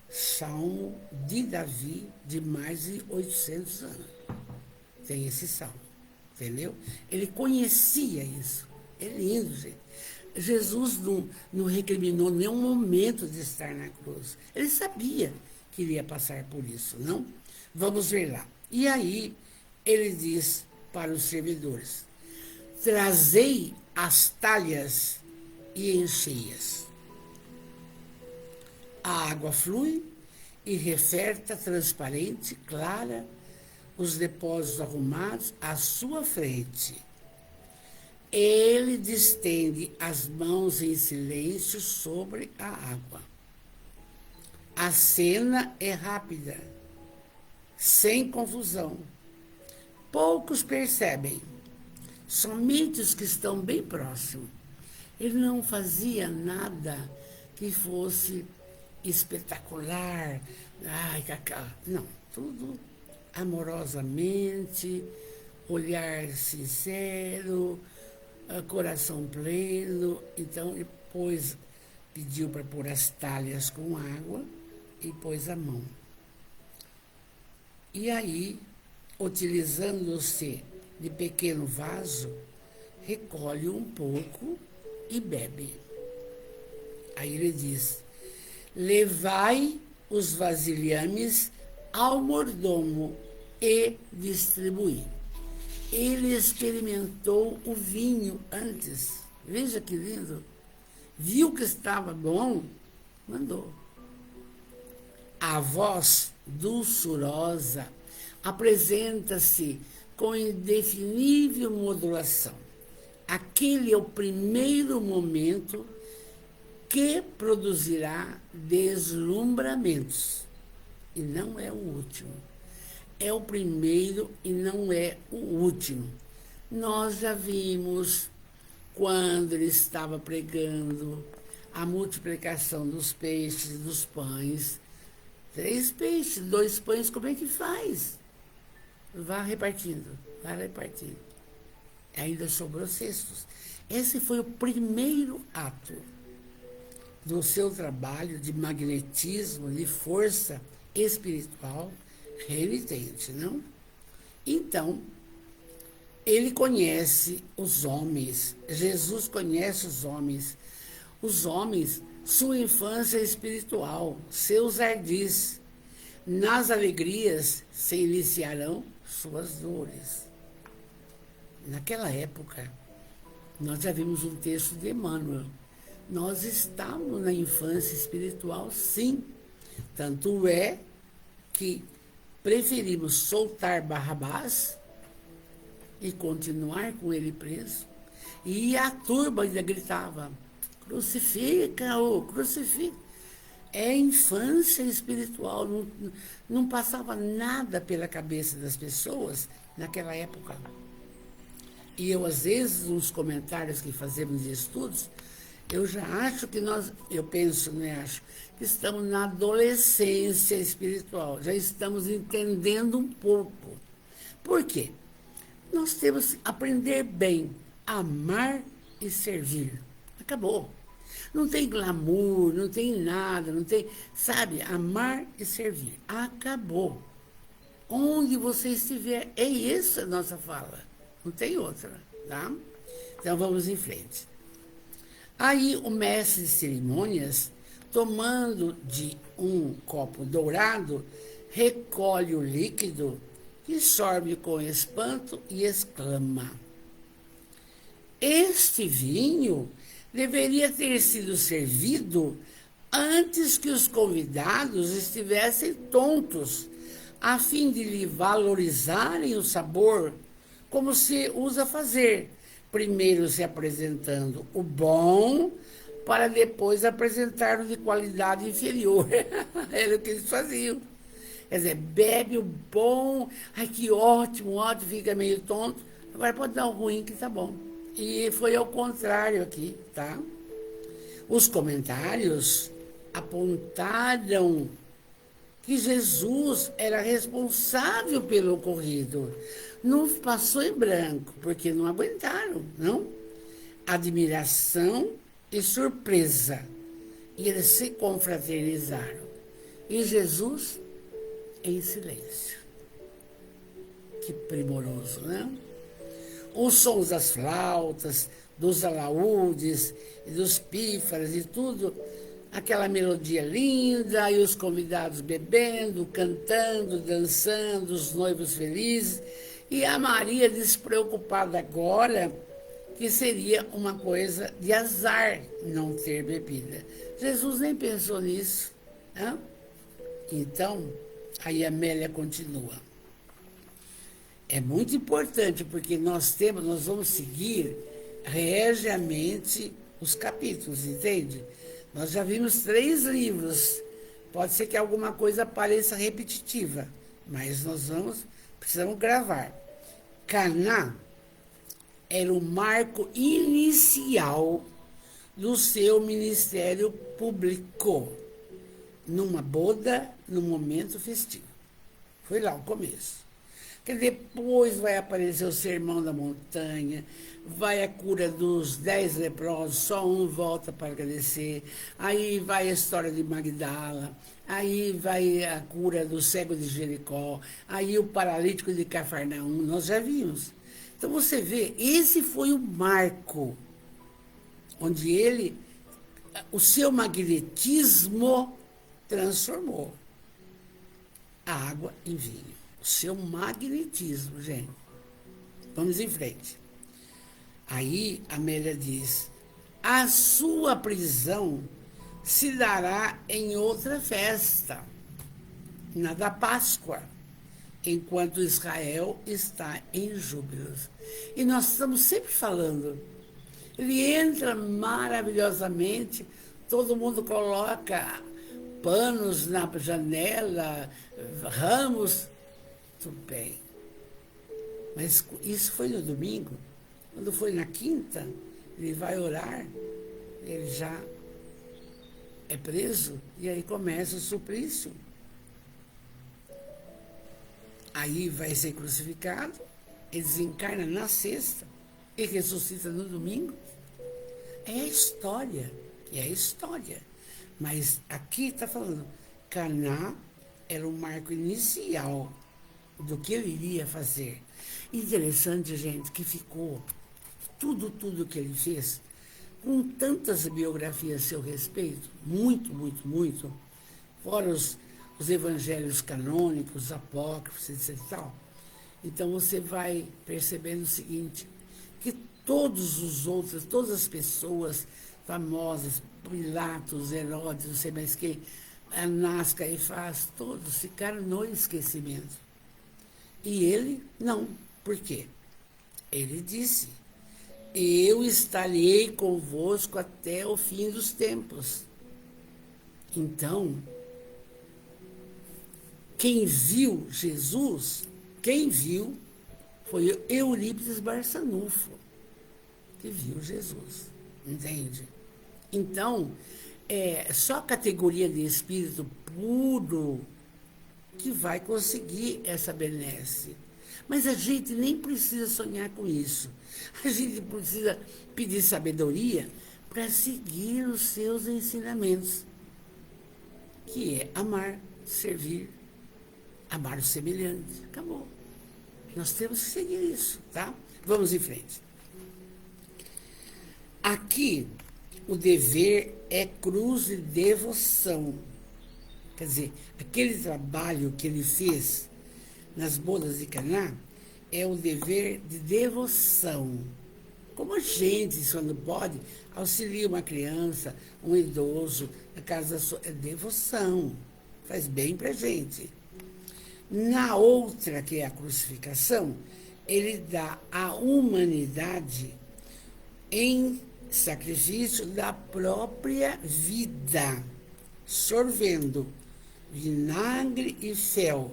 salmo de Davi de mais de 800 anos. Tem esse salmo, entendeu? Ele conhecia isso. É lindo, gente. Jesus não recriminou nenhum momento de estar na cruz. Ele sabia que iria passar por isso, não? Vamos ver lá. E aí, ele diz para os servidores, trazei as talhas e enchei-as. A água flui e referta transparente, clara, os depósitos arrumados à sua frente. Ele distende as mãos em silêncio sobre a água. A cena é rápida, sem confusão. Poucos percebem, somente os que estão bem próximos. Ele não fazia nada que fosse espetacular, não, tudo amorosamente, olhar sincero, coração pleno. Então, depois pediu para pôr as talhas com água e pôs a mão. E aí, utilizando-se de pequeno vaso, recolhe um pouco e bebe. Aí ele diz: levai os vasilhames ao mordomo e distribuí. Ele experimentou o vinho antes. Veja que lindo. Viu que estava bom, mandou. A voz dulçurosa apresenta-se com indefinível modulação. Aquele é o primeiro momento que produzirá deslumbramentos. E não é o último. É o primeiro e não é o último. Nós já vimos, quando ele estava pregando a multiplicação dos peixes e dos pães, 3 peixes, 2 pães, como é que faz? Vá repartindo. Ainda sobrou cestos. Esse foi o primeiro ato do seu trabalho de magnetismo, de força espiritual renitente, não? Então, ele conhece os homens, Jesus conhece os homens, sua infância espiritual, seus ardis. Nas alegrias se iniciarão suas dores. Naquela época, nós já vimos um texto de Emmanuel. Nós estávamos na infância espiritual, sim. Tanto é que preferimos soltar Barrabás e continuar com ele preso. E a turba ainda gritava: crucifica-o, crucifica. É infância espiritual, não passava nada pela cabeça das pessoas naquela época. E eu, às vezes, nos comentários que fazemos de estudos, eu já acho que eu penso, né, acho, que estamos na adolescência espiritual, já estamos entendendo um pouco. Por quê? Nós temos que aprender bem, amar e servir. Acabou. Não tem glamour, não tem nada, não tem, sabe, amar e servir. Acabou. Onde você estiver, é essa a nossa fala. Não tem outra, tá? Então vamos em frente. Aí o mestre de cerimônias, tomando de um copo dourado, recolhe o líquido e sorve com espanto e exclama: este vinho deveria ter sido servido antes que os convidados estivessem tontos, a fim de lhe valorizarem o sabor, como se usa fazer, primeiro se apresentando o bom, para depois apresentar o de qualidade inferior. Era o que eles faziam. Quer dizer, bebe o bom, ai que ótimo, ótimo, fica meio tonto, agora pode dar o ruim que tá bom. E foi ao contrário aqui, tá? Os comentários apontaram que Jesus era responsável pelo ocorrido. Não passou em branco, porque não aguentaram, não? Admiração e surpresa. E eles se confraternizaram. E Jesus em silêncio. Que primoroso, né? Os sons das flautas, dos alaúdes, e dos pífaros e tudo, aquela melodia linda, e os convidados bebendo, cantando, dançando, os noivos felizes, e a Maria despreocupada agora, que seria uma coisa de azar não ter bebida. Jesus nem pensou nisso, né? Então, aí a Amélia continua. É muito importante, porque nós vamos seguir regiamente os capítulos, entende? Nós já vimos 3 livros. Pode ser que alguma coisa pareça repetitiva, mas precisamos gravar. Caná era o marco inicial do seu ministério público, numa boda, num momento festivo. Foi lá o começo. Que depois vai aparecer o sermão da montanha, vai a cura dos 10 leprosos, só um volta para agradecer, aí vai a história de Magdala, aí vai a cura do cego de Jericó, aí o paralítico de Cafarnaum, nós já vimos. Então você vê, esse foi o marco, onde ele, o seu magnetismo transformou a água em vinho. O seu magnetismo, gente. Vamos em frente. Aí Amélia diz: a sua prisão se dará em outra festa, na da Páscoa, enquanto Israel está em júbilos. E nós estamos sempre falando. Ele entra maravilhosamente, todo mundo coloca panos na janela, ramos, tudo bem. Mas isso foi no domingo. Quando foi na quinta, ele vai orar, ele já é preso, e aí começa o suplício. Aí vai ser crucificado, ele desencarna na sexta e ressuscita no domingo. É a história, é a história. Mas aqui está falando, Caná era o marco inicial do que ele iria fazer. Interessante, gente, que ficou tudo que ele fez, com tantas biografias a seu respeito, muito, fora os evangelhos canônicos, apócrifos, etc. e tal. Então você vai percebendo o seguinte, que todas as pessoas famosas, Pilatos, Herodes, não sei mais quem, Anás, Caifás, todos ficaram no esquecimento. E ele não. Por quê? Ele disse: eu estarei convosco até o fim dos tempos. Então, quem viu Jesus, foi Eurípides Barçanufo, que viu Jesus, entende? Então, só a categoria de espírito puro que vai conseguir essa benesse. Mas a gente nem precisa sonhar com isso. A gente precisa pedir sabedoria para seguir os seus ensinamentos, que é amar, servir, amar o semelhante. Acabou. Nós temos que seguir isso, tá? Vamos em frente. Aqui, o dever é cruz de devoção. Quer dizer, aquele trabalho que ele fez nas bodas de Caná é o dever de devoção. Como a gente, quando pode, auxilia uma criança, um idoso, na casa da sua... É devoção. Faz bem pra gente. Na outra, que é a crucificação, ele dá a humanidade em sacrifício da própria vida, sorvendo vinagre e fel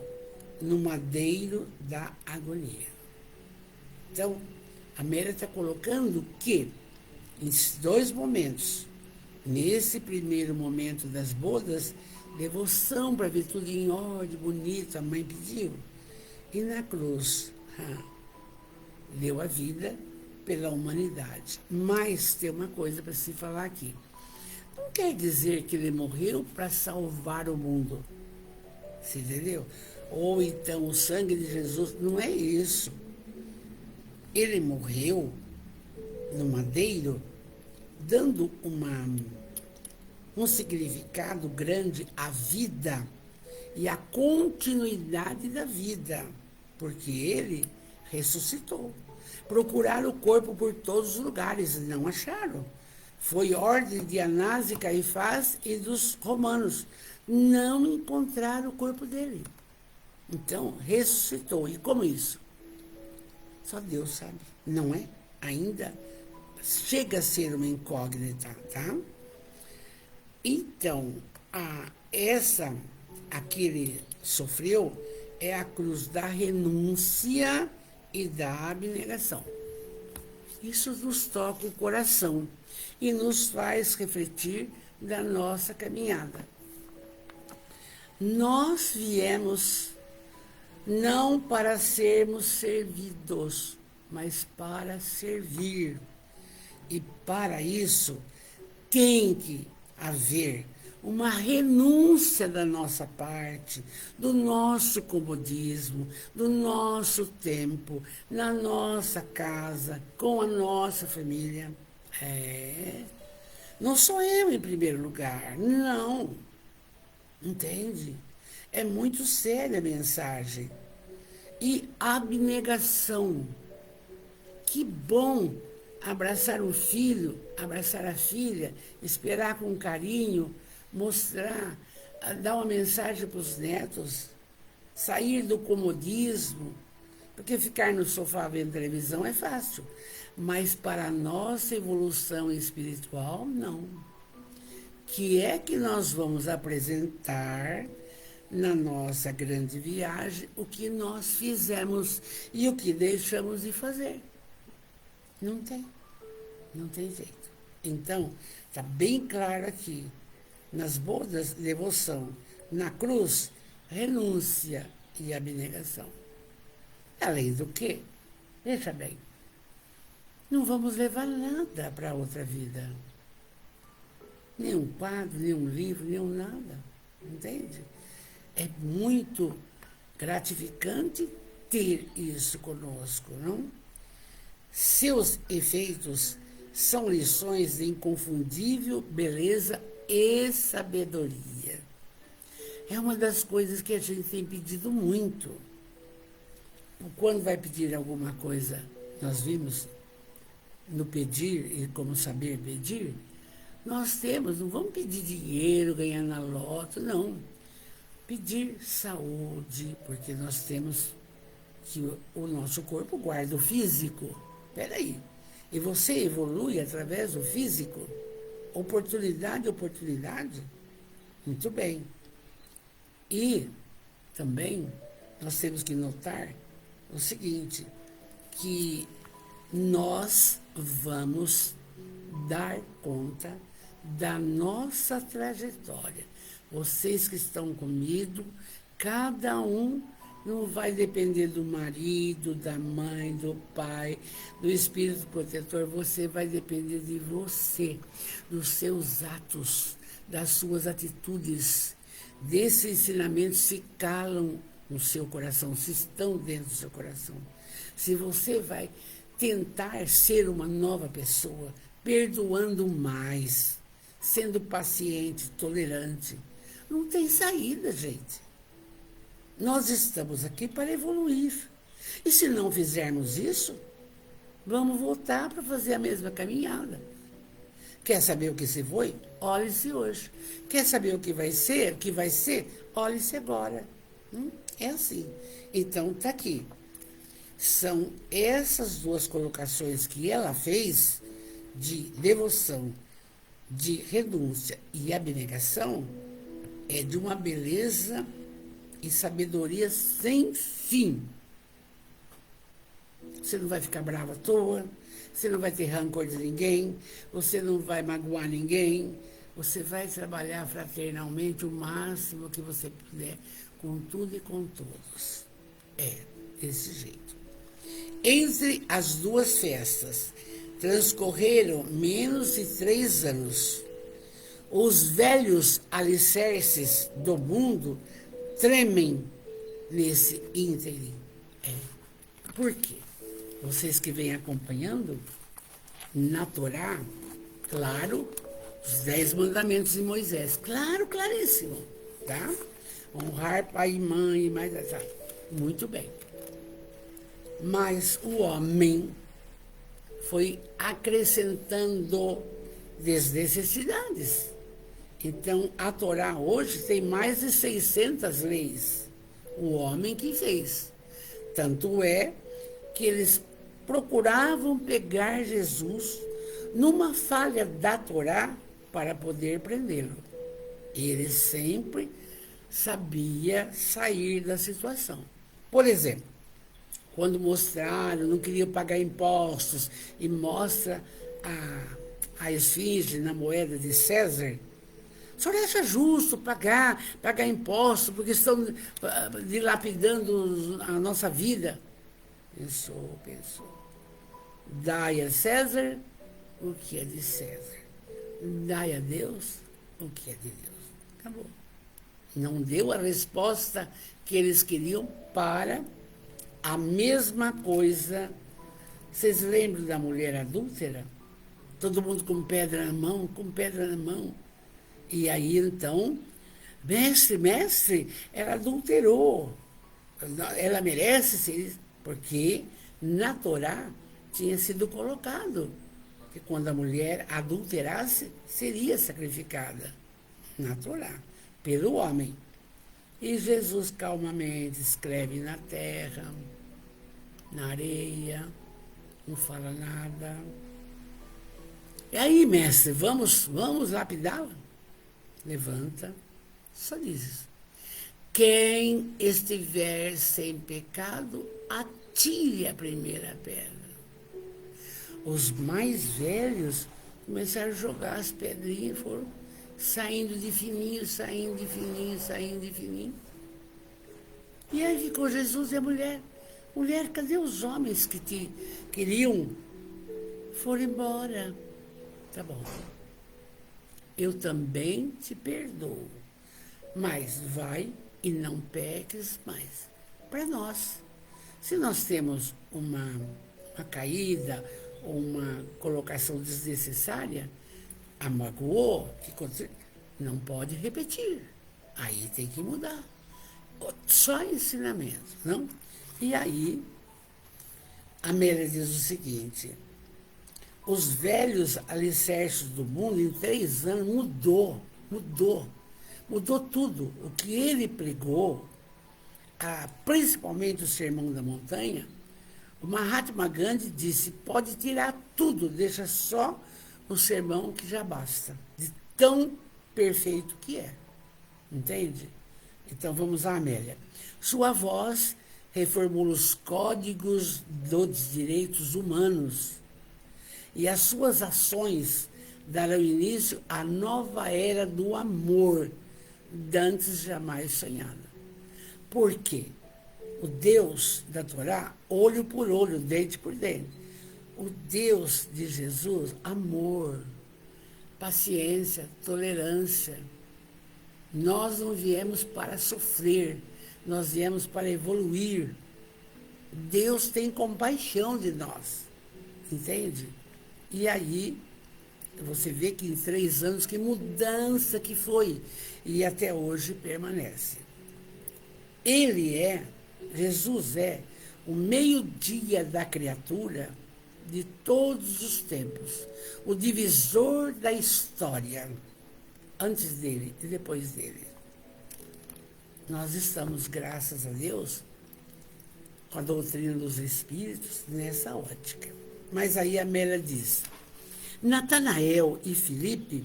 no madeiro da agonia. Então, a Amélia está colocando que, em dois momentos, nesse primeiro momento das bodas, devoção para ver tudo em ordem, bonito, a mãe pediu. E na cruz, deu a vida pela humanidade. Mas tem uma coisa para se falar aqui. Não quer dizer que ele morreu para salvar o mundo. Você entendeu? Ou então o sangue de Jesus, não é isso. Ele morreu no madeiro, dando um significado grande à vida e à continuidade da vida, porque ele ressuscitou. Procuraram o corpo por todos os lugares, não acharam. Foi ordem de Anás e Caifás e dos romanos. Não encontraram o corpo dele. Então, ressuscitou. E como isso? Só Deus sabe, não é? Ainda chega a ser uma incógnita, tá? Então, a que ele sofreu é a cruz da renúncia e da abnegação. Isso nos toca o coração e nos faz refletir da nossa caminhada. Nós viemos não para sermos servidos, mas para servir. E para isso tem que haver uma renúncia da nossa parte, do nosso comodismo, do nosso tempo, na nossa casa, com a nossa família. Não sou eu em primeiro lugar, não. Entende? É muito séria a mensagem. E abnegação. Que bom abraçar o filho, abraçar a filha, esperar com carinho, mostrar, dar uma mensagem para os netos, sair do comodismo, porque ficar no sofá vendo televisão é fácil, mas para a nossa evolução espiritual, não. Que é que nós vamos apresentar na nossa grande viagem o que nós fizemos e o que deixamos de fazer. Não tem jeito. Então, está bem claro aqui, nas bodas de devoção, na cruz, renúncia e abnegação. Além do que, veja bem, não vamos levar nada para outra vida. Nenhum quadro, nenhum livro, nenhum nada. Entende? É muito gratificante ter isso conosco, não? Seus efeitos são lições de inconfundível beleza e sabedoria. É uma das coisas que a gente tem pedido muito. Quando vai pedir alguma coisa, nós vimos no pedir e como saber pedir, nós temos, não vamos pedir dinheiro, ganhar na loto, não. Pedir saúde, porque nós temos que o nosso corpo guarda o físico. Espera aí. E você evolui através do físico? Oportunidade. Muito bem. E também nós temos que notar o seguinte, que nós vamos dar conta da nossa trajetória. Vocês que estão comigo, cada um não vai depender do marido, da mãe, do pai, do espírito protetor. Você vai depender de você, dos seus atos, das suas atitudes. Desses ensinamentos se calam no seu coração, se estão dentro do seu coração. Se você vai tentar ser uma nova pessoa, perdoando mais, sendo paciente, tolerante, não tem saída, gente. Nós estamos aqui para evoluir. E se não fizermos isso, vamos voltar para fazer a mesma caminhada. Quer saber o que se foi? Olhe-se hoje. Quer saber o que vai ser? Olhe-se agora. É assim. Então, está aqui. São essas duas colocações que ela fez de devoção, de renúncia e abnegação, é de uma beleza e sabedoria sem fim. Você não vai ficar bravo à toa, você não vai ter rancor de ninguém, você não vai magoar ninguém, você vai trabalhar fraternalmente o máximo que você puder, com tudo e com todos. É desse jeito. Entre as duas festas, transcorreram menos de 3 anos. Os velhos alicerces do mundo tremem nesse ínterim. Por quê? Vocês que vêm acompanhando, na Torá, claro, os 10 mandamentos de Moisés. Claro, claríssimo. Tá? Honrar pai e mãe, mais tá. Muito bem. Mas o homem foi acrescentando desnecessidades. Então, a Torá hoje tem mais de 600 leis. O homem que fez. Tanto é que eles procuravam pegar Jesus numa falha da Torá para poder prendê-lo. Ele sempre sabia sair da situação. Por exemplo, quando mostraram, não queriam pagar impostos, e mostra a esfinge na moeda de César, O senhor acha justo pagar impostos, porque estão dilapidando a nossa vida? Pensou. Dai a César o que é de César. Dai a Deus o que é de Deus. Acabou. Não deu a resposta que eles queriam para a mesma coisa. Vocês lembram da mulher adúltera? Todo mundo com pedra na mão, com pedra na mão. E aí, então, mestre, ela adulterou. Ela merece ser, porque na Torá tinha sido colocado que quando a mulher adulterasse, seria sacrificada na Torá, pelo homem. E Jesus calmamente escreve na terra, na areia, não fala nada. E aí, mestre, vamos lapidá-la? Levanta, só diz isso. Quem estiver sem pecado, atire a primeira pedra. Os mais velhos começaram a jogar as pedrinhas e foram saindo de fininho, saindo de fininho, saindo de fininho. E aí ficou Jesus e a mulher. Mulher, cadê os homens que te queriam? Foram embora. Tá bom. Eu também te perdoo. Mas vai e não peques mais. Para nós. Se nós temos uma caída, ou uma colocação desnecessária, a magoou, não pode repetir. Aí tem que mudar. Só ensinamento, não? E aí, a Amélia diz o seguinte: os velhos alicerces do mundo, em 3 anos, mudou tudo. O que ele pregou, principalmente o Sermão da Montanha, o Mahatma Gandhi disse, pode tirar tudo, deixa só o sermão que já basta, de tão perfeito que é. Entende? Então vamos lá, Amélia. Sua voz reformula os códigos dos direitos humanos e as suas ações darão início à nova era do amor, dantes jamais sonhada. Por quê? O Deus da Torá, olho por olho, dente por dente. O Deus de Jesus, amor, paciência, tolerância. Nós não viemos para sofrer, nós viemos para evoluir. Deus tem compaixão de nós, entende? E aí, você vê que em 3 anos, que mudança que foi, e até hoje permanece. Jesus é o meio-dia da criatura de todos os tempos, o divisor da história, antes dele e depois dele. Nós estamos, graças a Deus, com a doutrina dos Espíritos nessa ótica. Mas aí a Amélia diz, Natanael e Filipe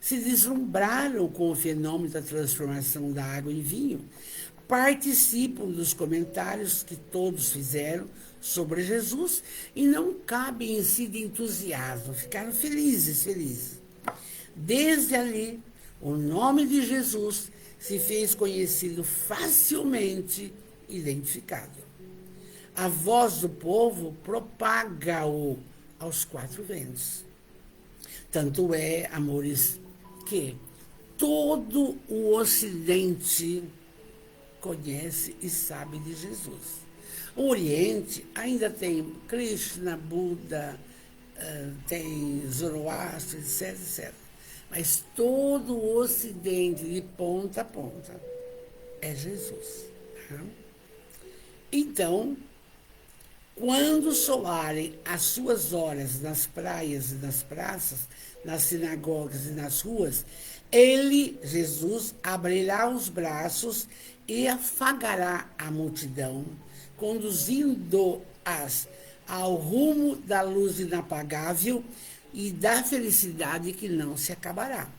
se deslumbraram com o fenômeno da transformação da água em vinho, participam dos comentários que todos fizeram sobre Jesus e não cabem em si de entusiasmo, ficaram felizes. Desde ali, o nome de Jesus se fez conhecido, facilmente identificado. A voz do povo propaga-o aos 4 ventos. Tanto é, amores, que todo o Ocidente conhece e sabe de Jesus. O Oriente ainda tem Krishna, Buda, tem Zoroastro, etc. Mas todo o Ocidente, de ponta a ponta, é Jesus. Tá? Então, quando soarem as suas horas nas praias e nas praças, nas sinagogas e nas ruas, ele, Jesus, abrirá os braços e afagará a multidão, conduzindo-as ao rumo da luz inapagável e da felicidade que não se acabará.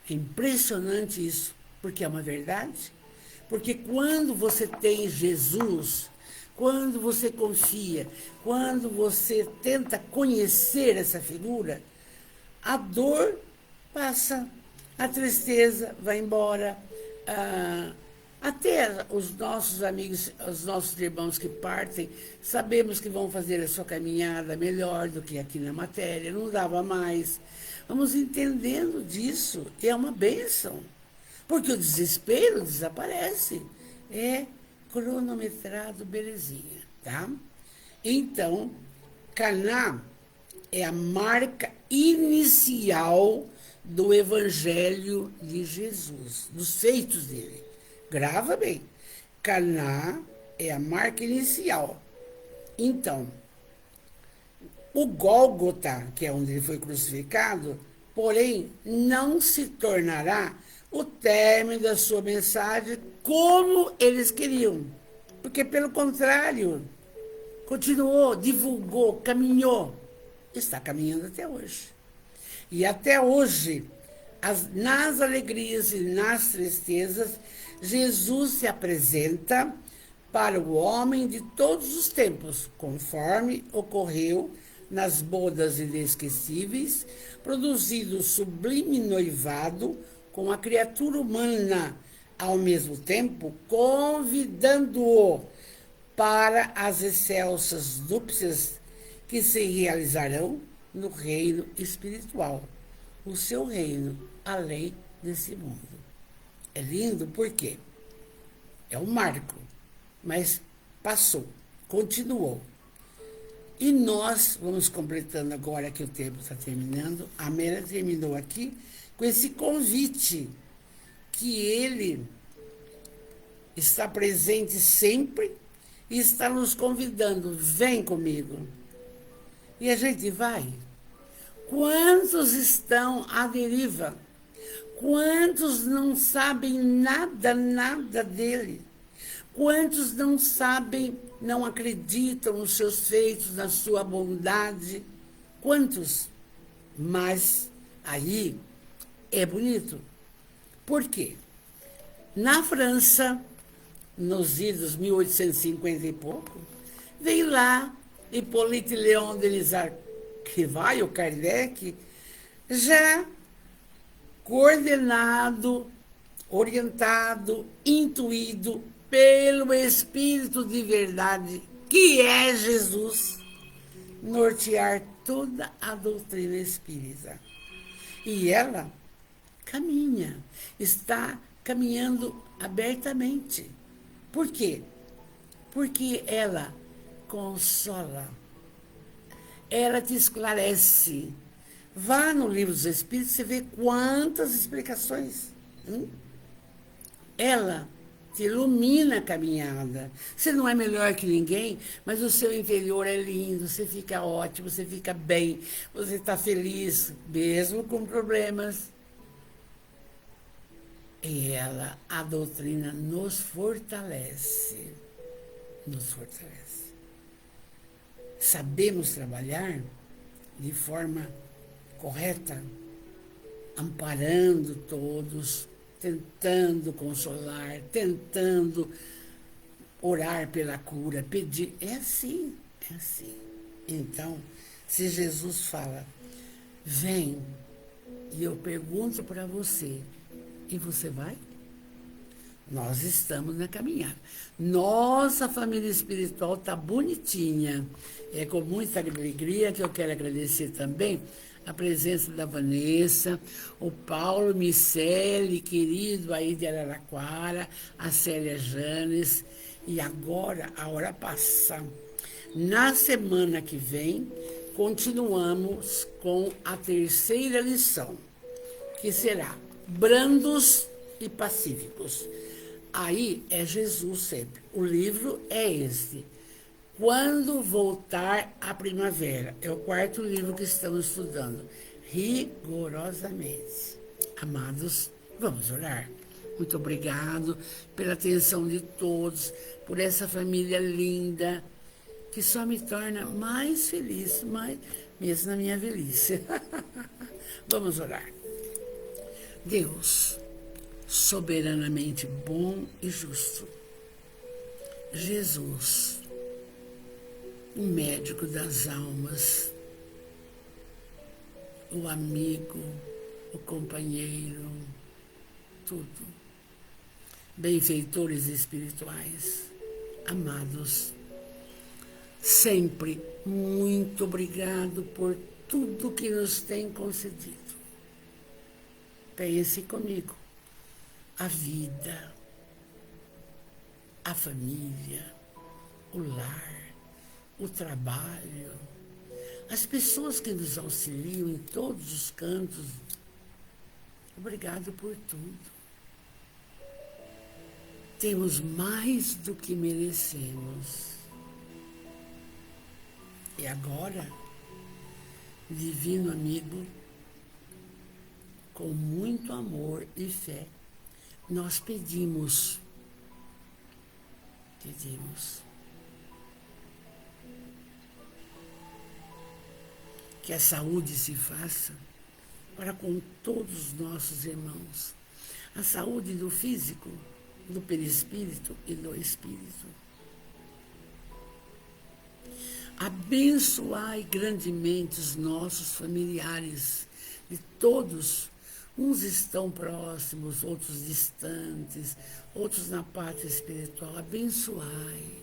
É impressionante isso, porque é uma verdade. Porque quando você tem Jesus, quando você confia, quando você tenta conhecer essa figura, a dor passa, a tristeza vai embora, até os nossos amigos, os nossos irmãos que partem, sabemos que vão fazer a sua caminhada melhor do que aqui na matéria, não dava mais. Vamos entendendo disso, e é uma bênção, porque o desespero desaparece, é cronometrado, belezinha, tá? Então, Caná é a marca inicial do Evangelho de Jesus, dos feitos dele. Grava bem. Caná é a marca inicial. Então, o Gólgota, que é onde ele foi crucificado, porém, não se tornará o término da sua mensagem como eles queriam. Porque, pelo contrário, continuou, divulgou, caminhou. Está caminhando até hoje. E até hoje, nas alegrias e nas tristezas, Jesus se apresenta para o homem de todos os tempos, conforme ocorreu nas bodas inesquecíveis, produzido o sublime noivado com a criatura humana, ao mesmo tempo convidando-o para as excelsas núpcias que se realizarão no reino espiritual, o seu reino além desse mundo. É lindo porque é um marco, mas passou, continuou. E nós vamos completando agora que o tempo está terminando. A Mera terminou aqui com esse convite que ele está presente sempre e está nos convidando. Vem comigo. E a gente vai. Quantos estão à deriva? Quantos não sabem nada dele? Quantos não sabem, não acreditam nos seus feitos, na sua bondade? Quantos? Mas aí é bonito. Por quê? Na França, nos idos 1850 e pouco, veio lá Hippolyte Léon Denis Rivail, o Kardec, já coordenado, orientado, intuído pelo Espírito de verdade, que é Jesus, nortear toda a doutrina espírita. E ela caminha, está caminhando abertamente. Por quê? Porque ela consola, ela te esclarece. Vá no livro dos Espíritos, você vê quantas explicações. Ela te ilumina a caminhada. Você não é melhor que ninguém, mas o seu interior é lindo, você fica ótimo, você fica bem, você está feliz, mesmo com problemas. E ela, a doutrina, nos fortalece. Nos fortalece. Sabemos trabalhar de forma correta, amparando todos, tentando consolar, tentando orar pela cura, pedir. É assim, é assim. Então, se Jesus fala, vem, e eu pergunto para você, e você vai? Nós estamos na caminhada. Nossa família espiritual está bonitinha. É com muita alegria que eu quero agradecer também a presença da Vanessa, o Paulo Miceli, querido aí de Araraquara, a Célia Janes. E agora a hora passa. Na semana que vem, continuamos com a terceira lição, que será brandos e pacíficos. Aí é Jesus sempre. O livro é este. Quando voltar a primavera. É o quarto livro que estamos estudando. Rigorosamente. Amados, vamos orar. Muito obrigado pela atenção de todos, por essa família linda, que só me torna mais feliz, mesmo na minha velhice. Vamos orar. Deus, soberanamente bom e justo. Jesus, o médico das almas, o amigo, o companheiro, tudo. Benfeitores espirituais, amados, sempre muito obrigado por tudo que nos tem concedido. Pense comigo, a vida, a família, o lar, o trabalho, as pessoas que nos auxiliam em todos os cantos. Obrigado por tudo. Temos mais do que merecemos. E agora, divino amigo, com muito amor e fé, nós pedimos que a saúde se faça para com todos os nossos irmãos. A saúde do físico, do perispírito e do espírito. Abençoai grandemente os nossos familiares, de todos. Uns estão próximos, outros distantes, outros na pátria espiritual. Abençoai.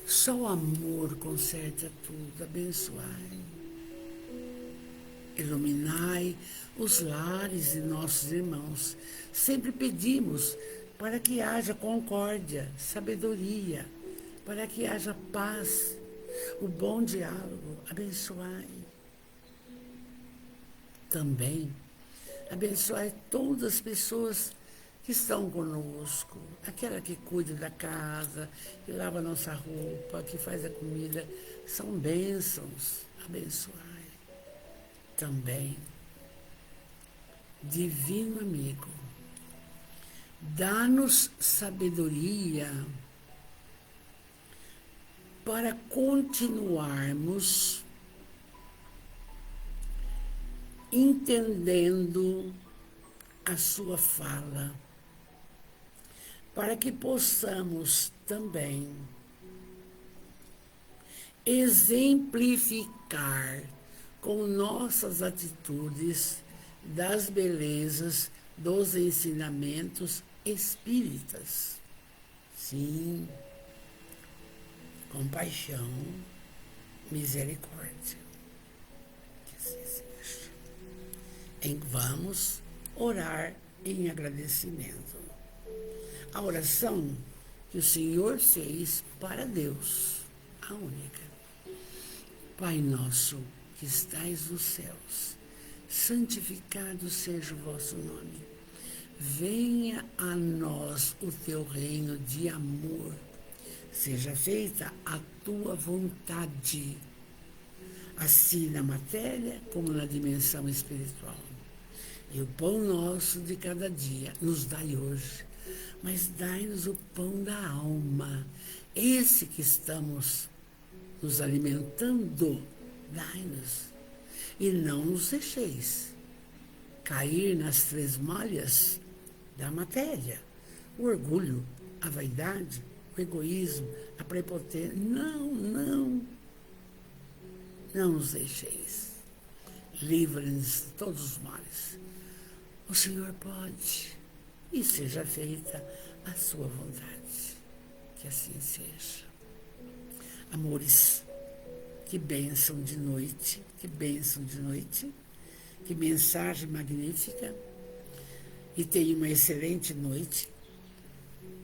Só o amor conserta tudo. Abençoai. Iluminai os lares de nossos irmãos. Sempre pedimos para que haja concórdia, sabedoria, para que haja paz, o bom diálogo. Abençoai. Também abençoai todas as pessoas que estão conosco, aquela que cuida da casa, que lava a nossa roupa, que faz a comida, são bênçãos. Abençoai. Também, divino amigo, dá-nos sabedoria para continuarmos entendendo a sua fala, para que possamos também exemplificar com nossas atitudes das belezas dos ensinamentos espíritas. Sim, compaixão, misericórdia. Que assim seja. Vamos orar em agradecimento. A oração que o Senhor fez para Deus, a única. Pai nosso, que estais nos céus, santificado seja o vosso nome. Venha a nós o teu reino de amor. Seja feita a tua vontade, assim na matéria como na dimensão espiritual. E o pão nosso de cada dia nos dai hoje, mas dai-nos o pão da alma, esse que estamos nos alimentando. Dai-nos, e não nos deixeis cair nas três malhas da matéria: o orgulho, a vaidade, o egoísmo, a prepotência. Não nos deixeis. Livre-nos de todos os males. O Senhor pode, e seja feita a sua vontade. Que assim seja. Amores, que bênção de noite, que bênção de noite, que mensagem magnífica, e tenha uma excelente noite.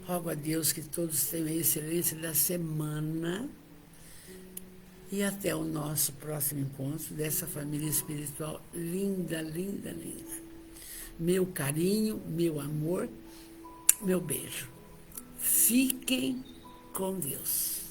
Rogo a Deus que todos tenham a excelência da semana e até o nosso próximo encontro dessa família espiritual linda, linda, linda. Meu carinho, meu amor, meu beijo. Fiquem com Deus.